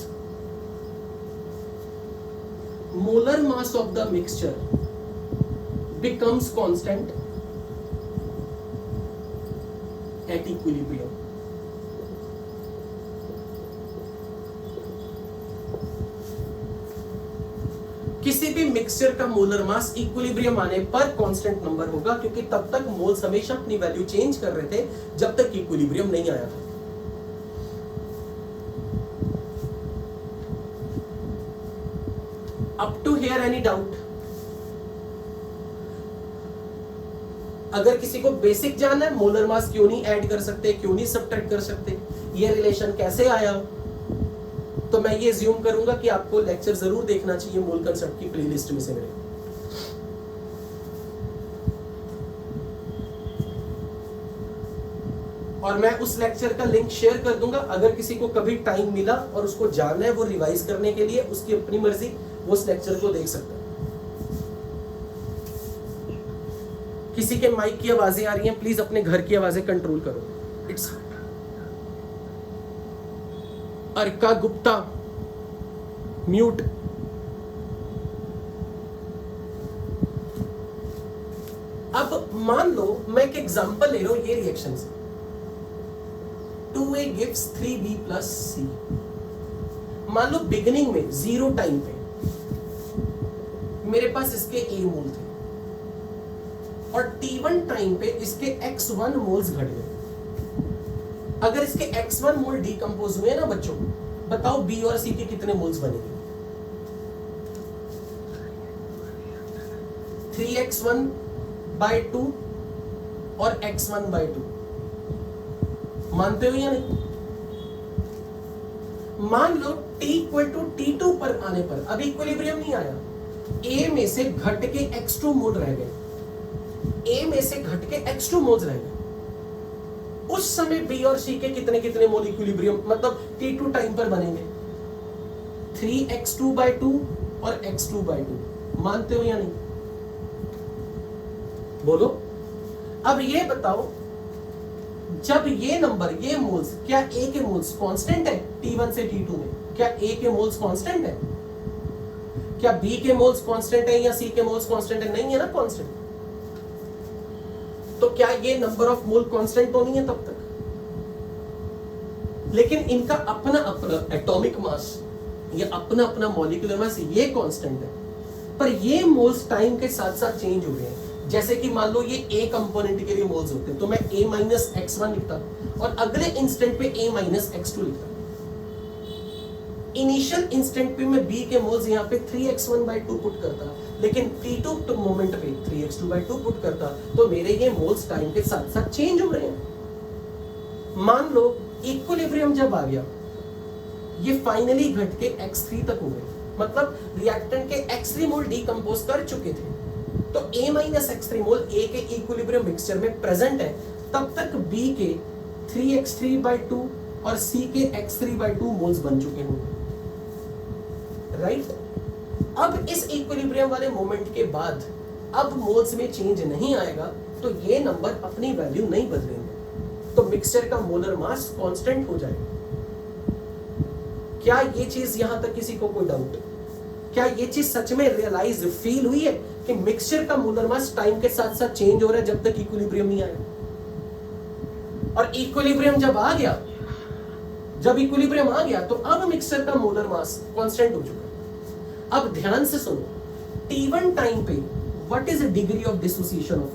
molar mass of the mixture becomes constant at equilibrium. किसी भी मिक्सचर का मोलर मास इक्विलिब्रियम आने पर कांस्टेंट नंबर होगा, क्योंकि तब तक मोल्स हमेशा अपनी वैल्यू चेंज कर रहे थे जब तक इक्विलिब्रियम नहीं आया था. Up to here any doubt? अगर किसी को बेसिक जानना है मोलर मास क्यों नहीं ऐड कर सकते, क्यों नहीं सब्ट्रैक्ट कर सकते, ये रिलेशन कैसे आया, तो मैं ये अज्यूम करूंगा कि आपको लेक्चर जरूर देखना चाहिए मोल कंसेप्ट की प्लेलिस्ट में से मेरे. और मैं उस लेक्चर का लिंक शेयर कर दूंगा. अगर किसी को कभी टाइम मिला और उसको जानना है वो रिवाइज करने के लिए, उसकी अपनी मर्जी, वो उस लेक्चर को देख सकता है. किसी के माइक की आवाजें आ रही हैं, प्लीज अपने घर की आवाजें कंट्रोल करो. It's Arka Gupta mute. अब मान लो मैं एक एग्जांपल ले रहा हूं ये रिएक्शन से. 2a gives 3b plus c. मान लो बिगिनिंग में 0 टाइम पे मेरे पास इसके a मोल थे और t1 टाइम पे इसके x1 मोल्स घट गए. अगर इसके x1 मोल डिकम्पोज हुए ना बच्चों, बताओ b और c के कितने मोल्स बनेंगे? 3x1 by 2 और x1 by 2. मानते हो या नहीं? मान लो t इक्वल टू t2 पर आने पर, अभी इक्विलिब्रियम नहीं आया, a में से घट के x2 मोल रह गए, a में से घट के x2 मोल्स रह गए. उस समय b और c के कितने कितने मोल इक्विलिब्रियम मतलब t2 टाइम पर बनेंगे? 3x2 by 2 और x2 by 2. मानते हो या नहीं? बोलो. अब ये बताओ, जब ये नंबर, ये मोल्स, क्या a के मोल्स कांस्टेंट है t1 से t2 में? क्या a के मोल्स कांस्टेंट है? क्या b के मोल्स कांस्टेंट है या c के मोल्स कांस्टेंट है? नहीं है ना कांस्टेंट. तो क्या ये नंबर ऑफ मोल कांस्टेंट तो नहीं है तब तक? लेकिन इनका अपना अपना एटॉमिक मास या अपना अपना मॉलिक्यूलर मास ये कांस्टेंट है, पर ये मोल्स टाइम के साथ साथ चेंज हो रहे हैं. जैसे कि मान लो ये a कंपोनेंट के लिए मोल्स होते हैं तो मैं a माइनस x1 लिखता और अगले इंस्टेंट पे a माइनस x2 लिखता. इनिशियल इंस्टेंट पे मैं b के मोल्स यहाँ पे 3x1 by 2 पुट करता, लेकिन t2 मोमेंट पे 3x2 by 2 पुट करता, तो मेरे ये मोल्स टाइम के साथ साथ चेंज हो रहे हैं. मान लो इक्विलिब्रियम जब आ गया, ये फाइनली घट के x3 तक हो गए, मतलब रिएक्टेंट के x3 मोल डिकम्पोज कर चुके थे, तो a minus x3 mole a के इक्विलिब्रियम मिक्सचर में प्रेजेंट है. तब तक b के 3x3 by 2 और c के x3 by 2 मोल्स बन चुके होंगे, राइट? अब इस इक्विलिब्रियम वाले मोमेंट के बाद अब मोल्स में चेंज नहीं आएगा, तो ये नंबर अपनी वैल्यू नहीं बदलेंगे, तो मिक्सचर का मोलर मास कांस्टेंट हो जाएगा. क्या ये चीज यहां तक किसी को कोई डाउट? क्या ये चीज सच में रियलाइज फील हुई है कि मिक्सचर का मोलर मास टाइम के साथ साथ चेंज हो रहा है जब तक इक्विलिब्रियम नहीं आया? और इक्विलिब्रियम जब आ गया, जब इक्विलिब्रियम आ गया तो अब मिक्सचर का मोलर मास कांस्टेंट हो चुका है। अब ध्यान से सुनो, T1 टाइम पे what is the degree of dissociation of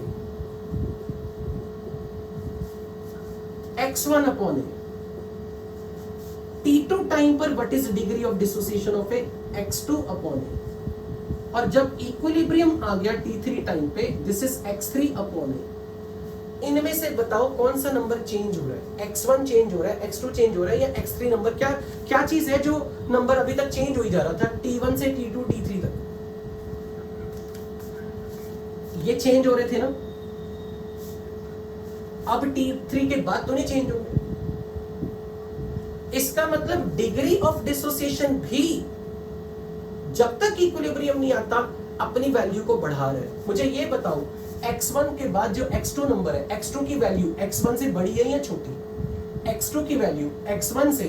X1 upon A। T2 time पर what is the degree of dissociation of X2 upon A। और जब इक्विलिब्रियम आ गया T3 टाइम पे, this is X3 upon A। इनमें से बताओ कौन सा नंबर चेंज हो रहा है? X1 चेंज हो रहा है, X2 चेंज हो रहा है, या X3 नंबर? क्या चीज है जो नंबर अभी तक चेंज हो ही जा रहा था T1 से T2 T3 तक? ये चेंज हो रहे थे ना, अब T3 के बाद तो नहीं चेंज होंगे। इसका मतलब डिग्री ऑफ डिसोसिएशन भी जब तक इक्विलिब्रियम नहीं आता अपनी वैल्यू को बढ़ा रहे हैं। मुझे ये बताओ, X1 के बाद जो X2 नंबर है, X2 की वैल्यू X1 से बड़ी है या छोटी? X2 की वैल्यू X1 से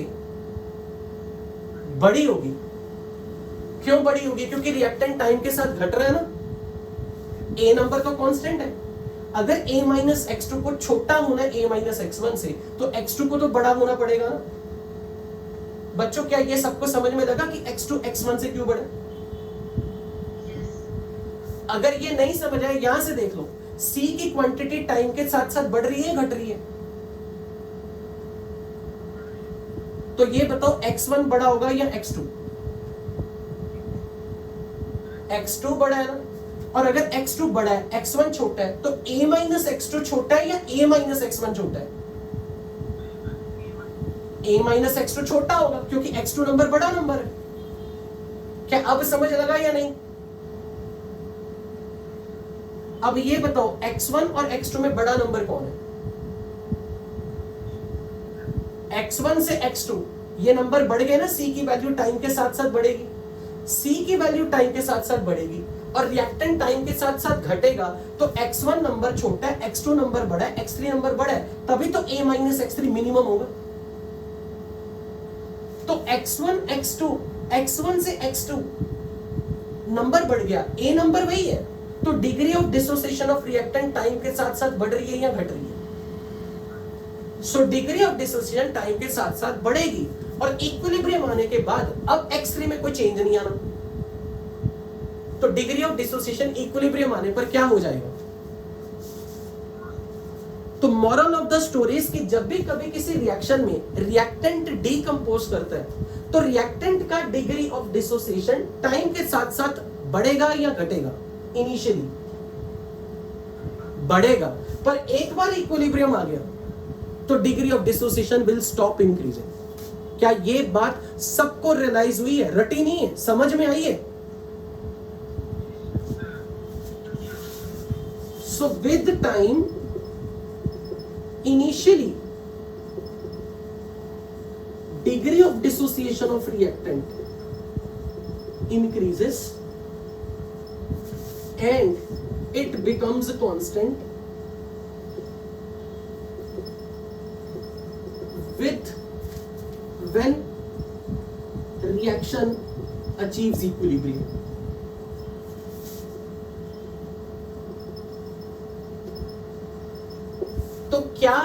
बड़ी होगी। क्यों बड़ी होगी? क्योंकि रिएक्टेंट टाइम के साथ घट रहा है ना। A नंबर तो कांस्टेंट है। अगर A माइनस X2 को छोटा होना है A माइनस X1 से, तो X2 को तो बड़ा होना पड़ेगा ना। बच्चों, क्या ये सबको समझ में लगा कि X2 X1 से क्यों बड़ा? अगर ये नहीं समझ आए, यहां से देख लो, C की क्वांटिटी टाइम के साथ साथ बढ़ रही है, घट रही है? तो ये बताओ, X1 बड़ा होगा या X2? X2 बड़ा है ना। और अगर X2 बड़ा है, X1 छोटा है, तो A माइनस X2 छोटा है या A माइनस X1 छोटा है? A माइनस X2 छोटा होगा, क्योंकि X2 नंबर बड़ा नंबर है। क्या अब समझ लगा या नहीं? अब ये बताओ, X1 और X2 में बड़ा नंबर कौन है? X1 से X2 ये नंबर बढ़ गए ना। C की वैल्यू टाइम के साथ साथ बढ़ेगी, C की वैल्यू टाइम के साथ साथ बढ़ेगी, और रिएक्टेंट टाइम के साथ साथ घटेगा। तो X1 नंबर छोटा है, X2 नंबर बड़ा है, X3 नंबर बड़ा है, तभी तो A माइनस X3 मिनिमम होगा। तो X1 X2, X1 से X2 नंबर बढ़ गया, A नंबर वही है। तो degree of dissociation of reactant time के साथ साथ बढ़ रही है या घट रही है? So degree of dissociation time के साथ साथ बढ़ेगी, और इक्विलिब्रियम आने के बाद अब X3 में कोई चेंज नहीं आना। तो डिग्री ऑफ डिसोसिएशन इक्विलिब्रियम आने पर क्या हो जाएगा? तो मॉरल ऑफ द स्टोरी कि जब भी कभी किसी रिएक्शन में रिएक्टेंट डीकंपोज करता है, तो रिएक्टेंट का डिग्री ऑफ डिसोसिएशन टाइम के साथ साथ बढ़ेगा या घटेगा? इनिशियली बढ़ेगा, पर एक बार इक्विलिब्रियम आ गया तो degree of dissociation will stop increasing. क्या ये बात सबको रियलाइज हुई है? रटी नहीं है? समझ में आई है? So with time initially degree of dissociation of reactant increases and it becomes constant with when reaction achieves equilibrium. तो क्या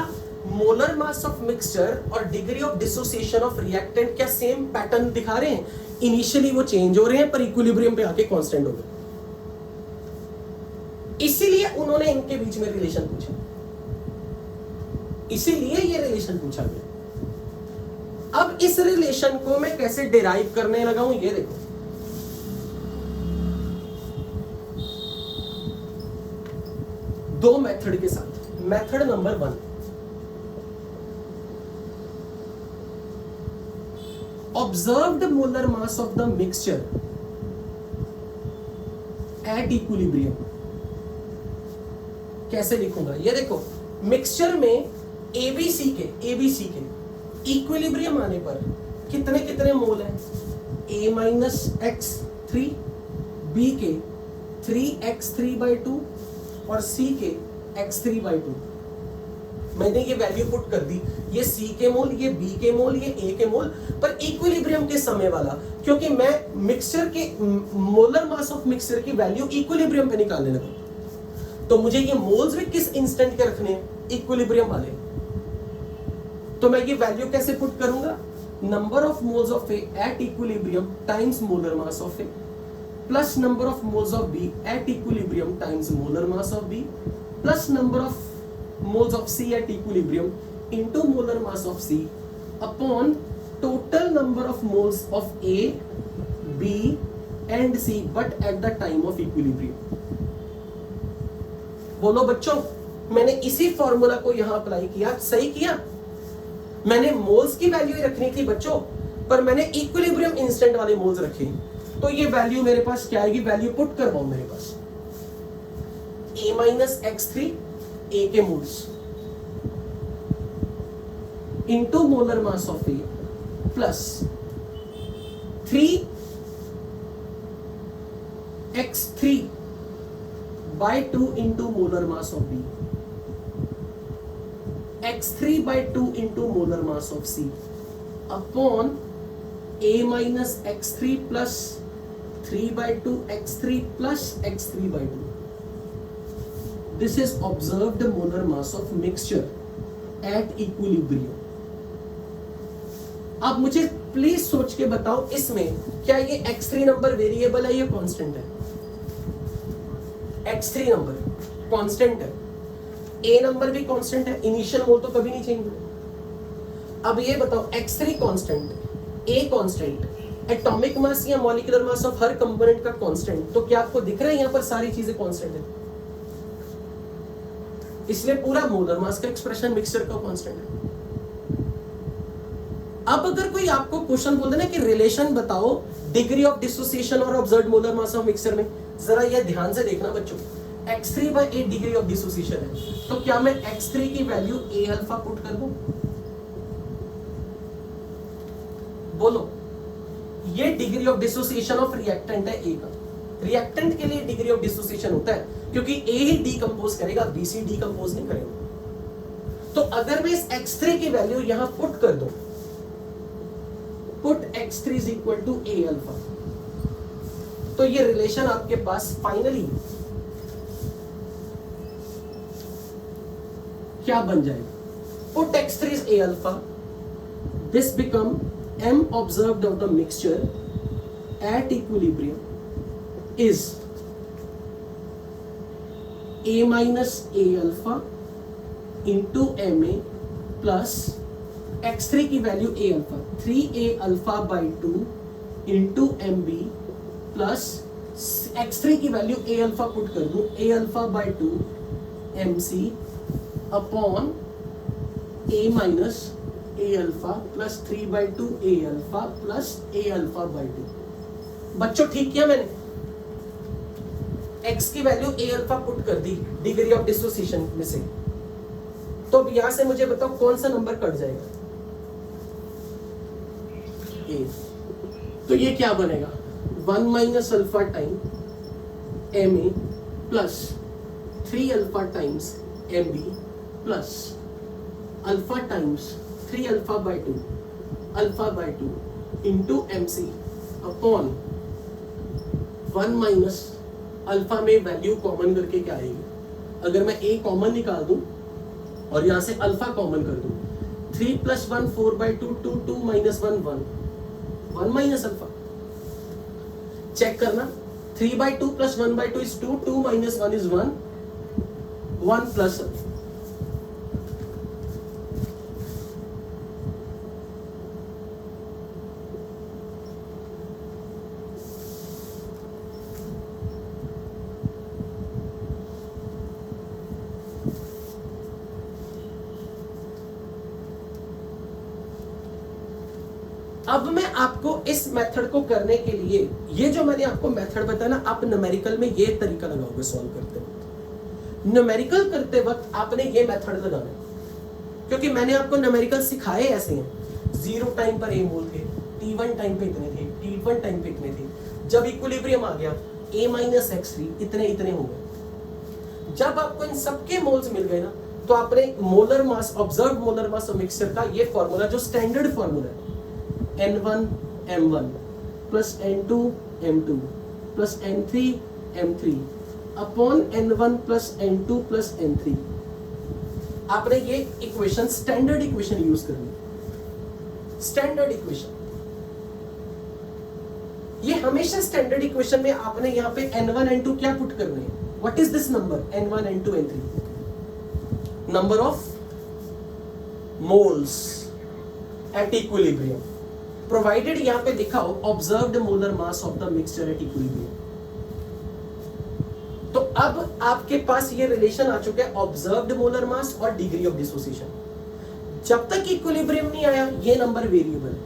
मोलर मास ऑफ मिक्सचर और degree of dissociation of reactant क्या सेम पैटर्न दिखा रहे हैं? इनिशियली वो change हो रहे हैं, पर इक्विलिब्रियम पे आके कांस्टेंट हो गए। इसीलिए उन्होंने इनके बीच में रिलेशन पूछा, इसीलिए ये रिलेशन पूछा गया। अब इस रिलेशन को मैं कैसे डिराइव करने लगा हूं, ये देखो। दो मेथड के साथ। Method number 1, observe the molar mass of the mixture at equilibrium. कैसे लिखूंगा ये देखो, मिक्सचर में एबीसी के इक्विलिब्रियम आने पर कितने कितने मोल हैं? a माइनस x3, b के 3x3/2 और c के x3/2। मैंने ये वैल्यू पुट कर दी, ये C के मोल, ये B के मोल, ये A के मोल, पर इक्विलिब्रियम के समय वाला, क्योंकि मैं मिक्सचर के मोलर मास ऑफ मिक्सचर की वैल्यू इक्विलिब्रियम पे निकालने लगा, तो मुझे ये मोल्स भी किस इंस्टेंट के रखने हैं, इक्विलिब्रियम वाले। तो मैं ये वैल्यू कैसे पुट करूंगा, number of moles of A at equilibrium times molar mass of A plus number of moles of B at equilibrium times molar mass of B plus number of moles of C at equilibrium into molar mass of C upon total number of moles of A, B and C but at the time of equilibrium। बोलो बच्चों, मैंने इसी formula को यहां apply किया, सही किया। मैंने मोल्स की वैल्यू ही रखनी थी बच्चों, पर मैंने इक्विलिब्रियम इंस्टेंट वाले मोल्स रखे, तो ये वैल्यू मेरे पास क्या आएगी, वैल्यू पुट करवाओ मेरे पास A माइनस x3 A के moles into molar mass of A plus 3x3 by 2 into molar mass of B, x3 by 2 into molar mass of C upon A minus x3 plus 3 by 2 x3 plus x3 by 2। This is observed molar mass of mixture at equilibrium। अब मुझे please सोच के बताओ, इसमें क्या ये x3 number variable है या कांस्टेंट है? x3 नंबर कांस्टेंट है, A नंबर भी कांस्टेंट है, इनिशियल मोल तो कभी नहीं चेंज हुआ। अब ये बताओ, x3 constant, A constant, atomic mass या मॉलिक्यूलर मास ऑफ हर कंपोनेंट का कांस्टेंट, तो क्या आपको दिख रहा है यहां पर सारी चीजें कांस्टेंट है? इसलिए पूरा मोलर मास का एक्सप्रेशन मिक्सचर का कांस्टेंट है। अब अगर कोई आपको क्वेश्चन बोल देना कि रिलेशन बताओ डिग्री ऑफ डिसोसिएशन और observed molar mass of mixture में, जरा ये ध्यान से देखना बच्चों, x3 by A degree of dissociation है, तो क्या मैं x3 की वैल्यू A अल्फा पुट कर दूं? बोलो, ये degree of dissociation of reactant है A का। रिएक्टेंट के लिए डिग्री ऑफ डिसोसिएशन होता है, क्योंकि A ही डीकंपोज करेगा, B C डीकंपोज नहीं करेगा। तो अगर मैं इस x3 की वैल्यू यहां पुट कर दूं, put x3 is equal to A alpha, तो ये रिलेशन आपके पास फाइनली क्या बन जाएगा, put x3 is A alpha, this become M observed of the mixture at equilibrium is A minus A alpha into MA plus x3 की value A alpha 3A alpha by 2 into MB plus x3 की value A alpha put कर दूं, A alpha by 2 MC upon A minus A alpha plus 3 by 2 A alpha plus A alpha by 2। बच्चों ठीक किया मैंने, x की value A alpha put कर दी degree of dissociation में से, तो अब यहां से मुझे बताओ कौन सा नंबर कट जाएगा, A। तो ये क्या बनेगा, 1 minus alpha time MA plus 3 alpha times MB plus alpha times 3 alpha by 2 into MC upon 1 minus alpha में वैल्यू कॉमन करके क्या आएगी, अगर मैं A कॉमन निकाल दूं और यहां से अल्फा कॉमन कर दूं, 3 plus 1 4 by 2 2 2 minus 1 1 1 minus alpha. Check करना, 3 by 2 plus 1 by 2 is 2 2 minus 1 is 1 1 plus alpha. अब मैं आपको इस मेथड को करने के लिए, ये जो मैंने आपको मेथड बताया ना, आप न्यूमेरिकल में ये तरीका लगाओगे सॉल्व करते वक्त। न्यूमेरिकल करते वक्त आपने ये मेथड लगाना है, क्योंकि मैंने आपको न्यूमेरिकल सिखाए ऐसे हैं, 0 टाइम पर A मोल थे, T1 टाइम पे इतने थे, T1 टाइम पे इतने थे, जब इक्विलिब्रियम आ गया A माइनस x3 इतने इतने हो गए। जब आपको इन सबके मोल्स मिल गए ना, तो तो आपने molar mass, observe molar mass of mixture का ये फॉर्मूला जो स्टैंडर्ड फॉर्मूला है, N1 plus N2 M2 plus N3 M3 upon N1 plus N2 plus N3, आपने ये इक्वेशन स्टैंडर्ड इक्वेशन यूज करनी। स्टैंडर्ड इक्वेशन, ये हमेशा स्टैंडर्ड इक्वेशन में आपने यहाँ पे N1 N2 क्या पुट करने हैं, what is this number N1 N2 N3, number of moles at equilibrium, provided यहाँ पे दिखाओ observed molar mass of the mixture at equilibrium. तो अब आपके पास ये रिलेशन आ चुका है ऑब्जर्व्ड मोलर मास और डिग्री ऑफ डिसोसिएशन। जब तक इक्विलिब्रियम नहीं आया ये नंबर वेरिएबल है,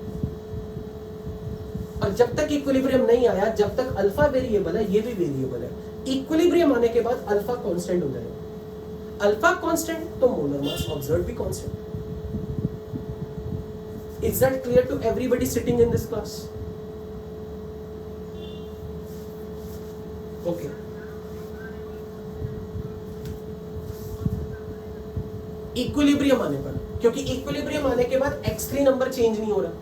और जब तक इक्विलिब्रियम नहीं आया, जब तक अल्फा वेरिएबल है ये भी वेरिएबल है। इक्विलिब्रियम आने के बाद अल्फा कांस्टेंट हो जाएगा, अल्फा कांस्टेंट तो मोलर मास ऑब्जर्व भी constant. Is that clear to everybody sitting in this class? Okay, equilibrium आने पर, क्योंकि इक्विलिब्रियम आने के बाद x3 नंबर चेंज नहीं हो रहा,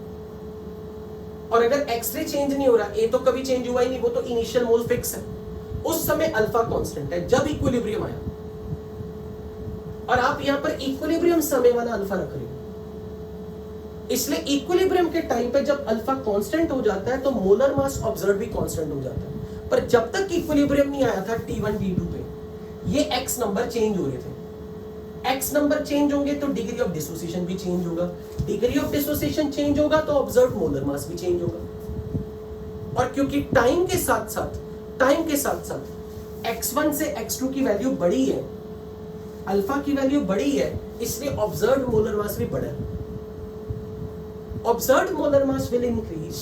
और अगर x3 चेंज नहीं हो रहा, a तो कभी चेंज हुआ ही नहीं, वो तो इनिशियल मोल फिक्स है, उस समय अल्फा कांस्टेंट है जब इक्विलिब्रियम आया। और आप यहां पर इक्विलिब्रियम समय वाला अल्फा रख रहे हो, इसलिए इक्विलिब्रियम के टाइम पे जब अल्फा कांस्टेंट हो जाता है तो मोलर मास ऑब्जर्व भी कांस्टेंट हो जाता है। पर जब तक इक्विलिब्रियम नहीं आया था T1 T2 पे, ये x नंबर चेंज हो रहे थे। x नंबर चेंज होंगे तो डिग्री ऑफ डिसोसिएशन भी चेंज होगा, डिग्री ऑफ डिसोसिएशन चेंज होगा तो ऑब्जर्व मोलर मास भी चेंज होगा। और क्योंकि टाइम के साथ साथ x1 से x2 की वैल्यू बड़ी है, अल्फा की वैल्यू बड़ी है, इसलिए ऑब्जर्व्ड मोलर मास भी बढ़ा है। Observed molar mass will increase,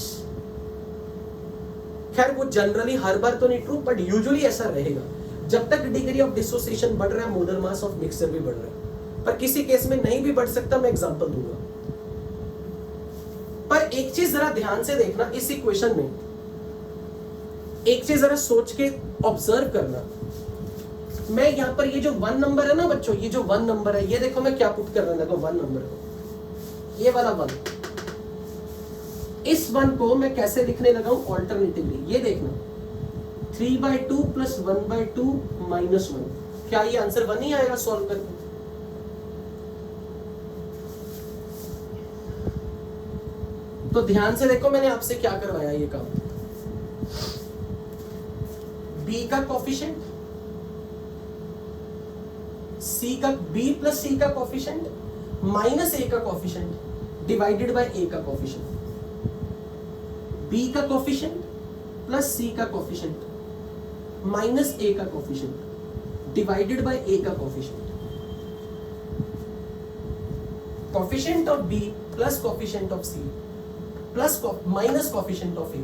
खैर वो जनरली हर बार तो नहीं ट्रू, बट यूजुअली ऐसा रहेगा। जब तक डिग्री ऑफ डिसोसिएशन बढ़ रहा है मोलर मास ऑफ मिक्सचर भी बढ़ रहा है, पर किसी केस में नहीं भी बढ़ सकता, मैं एग्जांपल दूंगा। पर एक चीज जरा ध्यान से देखना, इस इक्वेशन में एक चीज जरा सोच के ऑब्जर्व करना। मैं यहां पर ये जो 1 नंबर है ना बच्चों, ये जो 1 नंबर है, ये देखो मैं क्या पुट कर रहा हूं, 1 नंबर को, ये वाला 1, इस 1 को मैं कैसे लिखने लगा हूं ऑल्टरनेटिवली, ये देखना 3/2 प्लस 1/2 माइनस 1, क्या ये आंसर 1 ही आएगा सॉल्व करके? तो ध्यान से देखो मैंने आपसे क्या करवाया ये काम। b का कोफिशिएंट, b प्लस c का कोफिशिएंट माइनस a का कोफिशिएंट डिवाइडेड बाय a का कोफिशिएंट, b का कोफिशिएंट प्लस c का कोफिशिएंट माइनस a का कोफिशिएंट डिवाइडेड बाय a का coefficient, coefficient of b plus coefficient of c plus minus coefficient of a,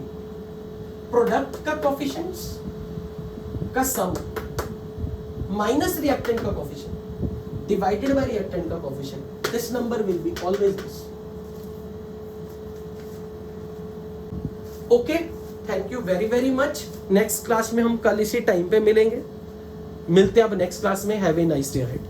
product का coefficients का सम minus reactant का coefficient divided by reactant का coefficient, this number will be always this. Okay, thank you very very much. Next class में हम कल इसी time पे मिलेंगे, मिलते हैं अब नेक्स्ट क्लास में। Have a nice day ahead.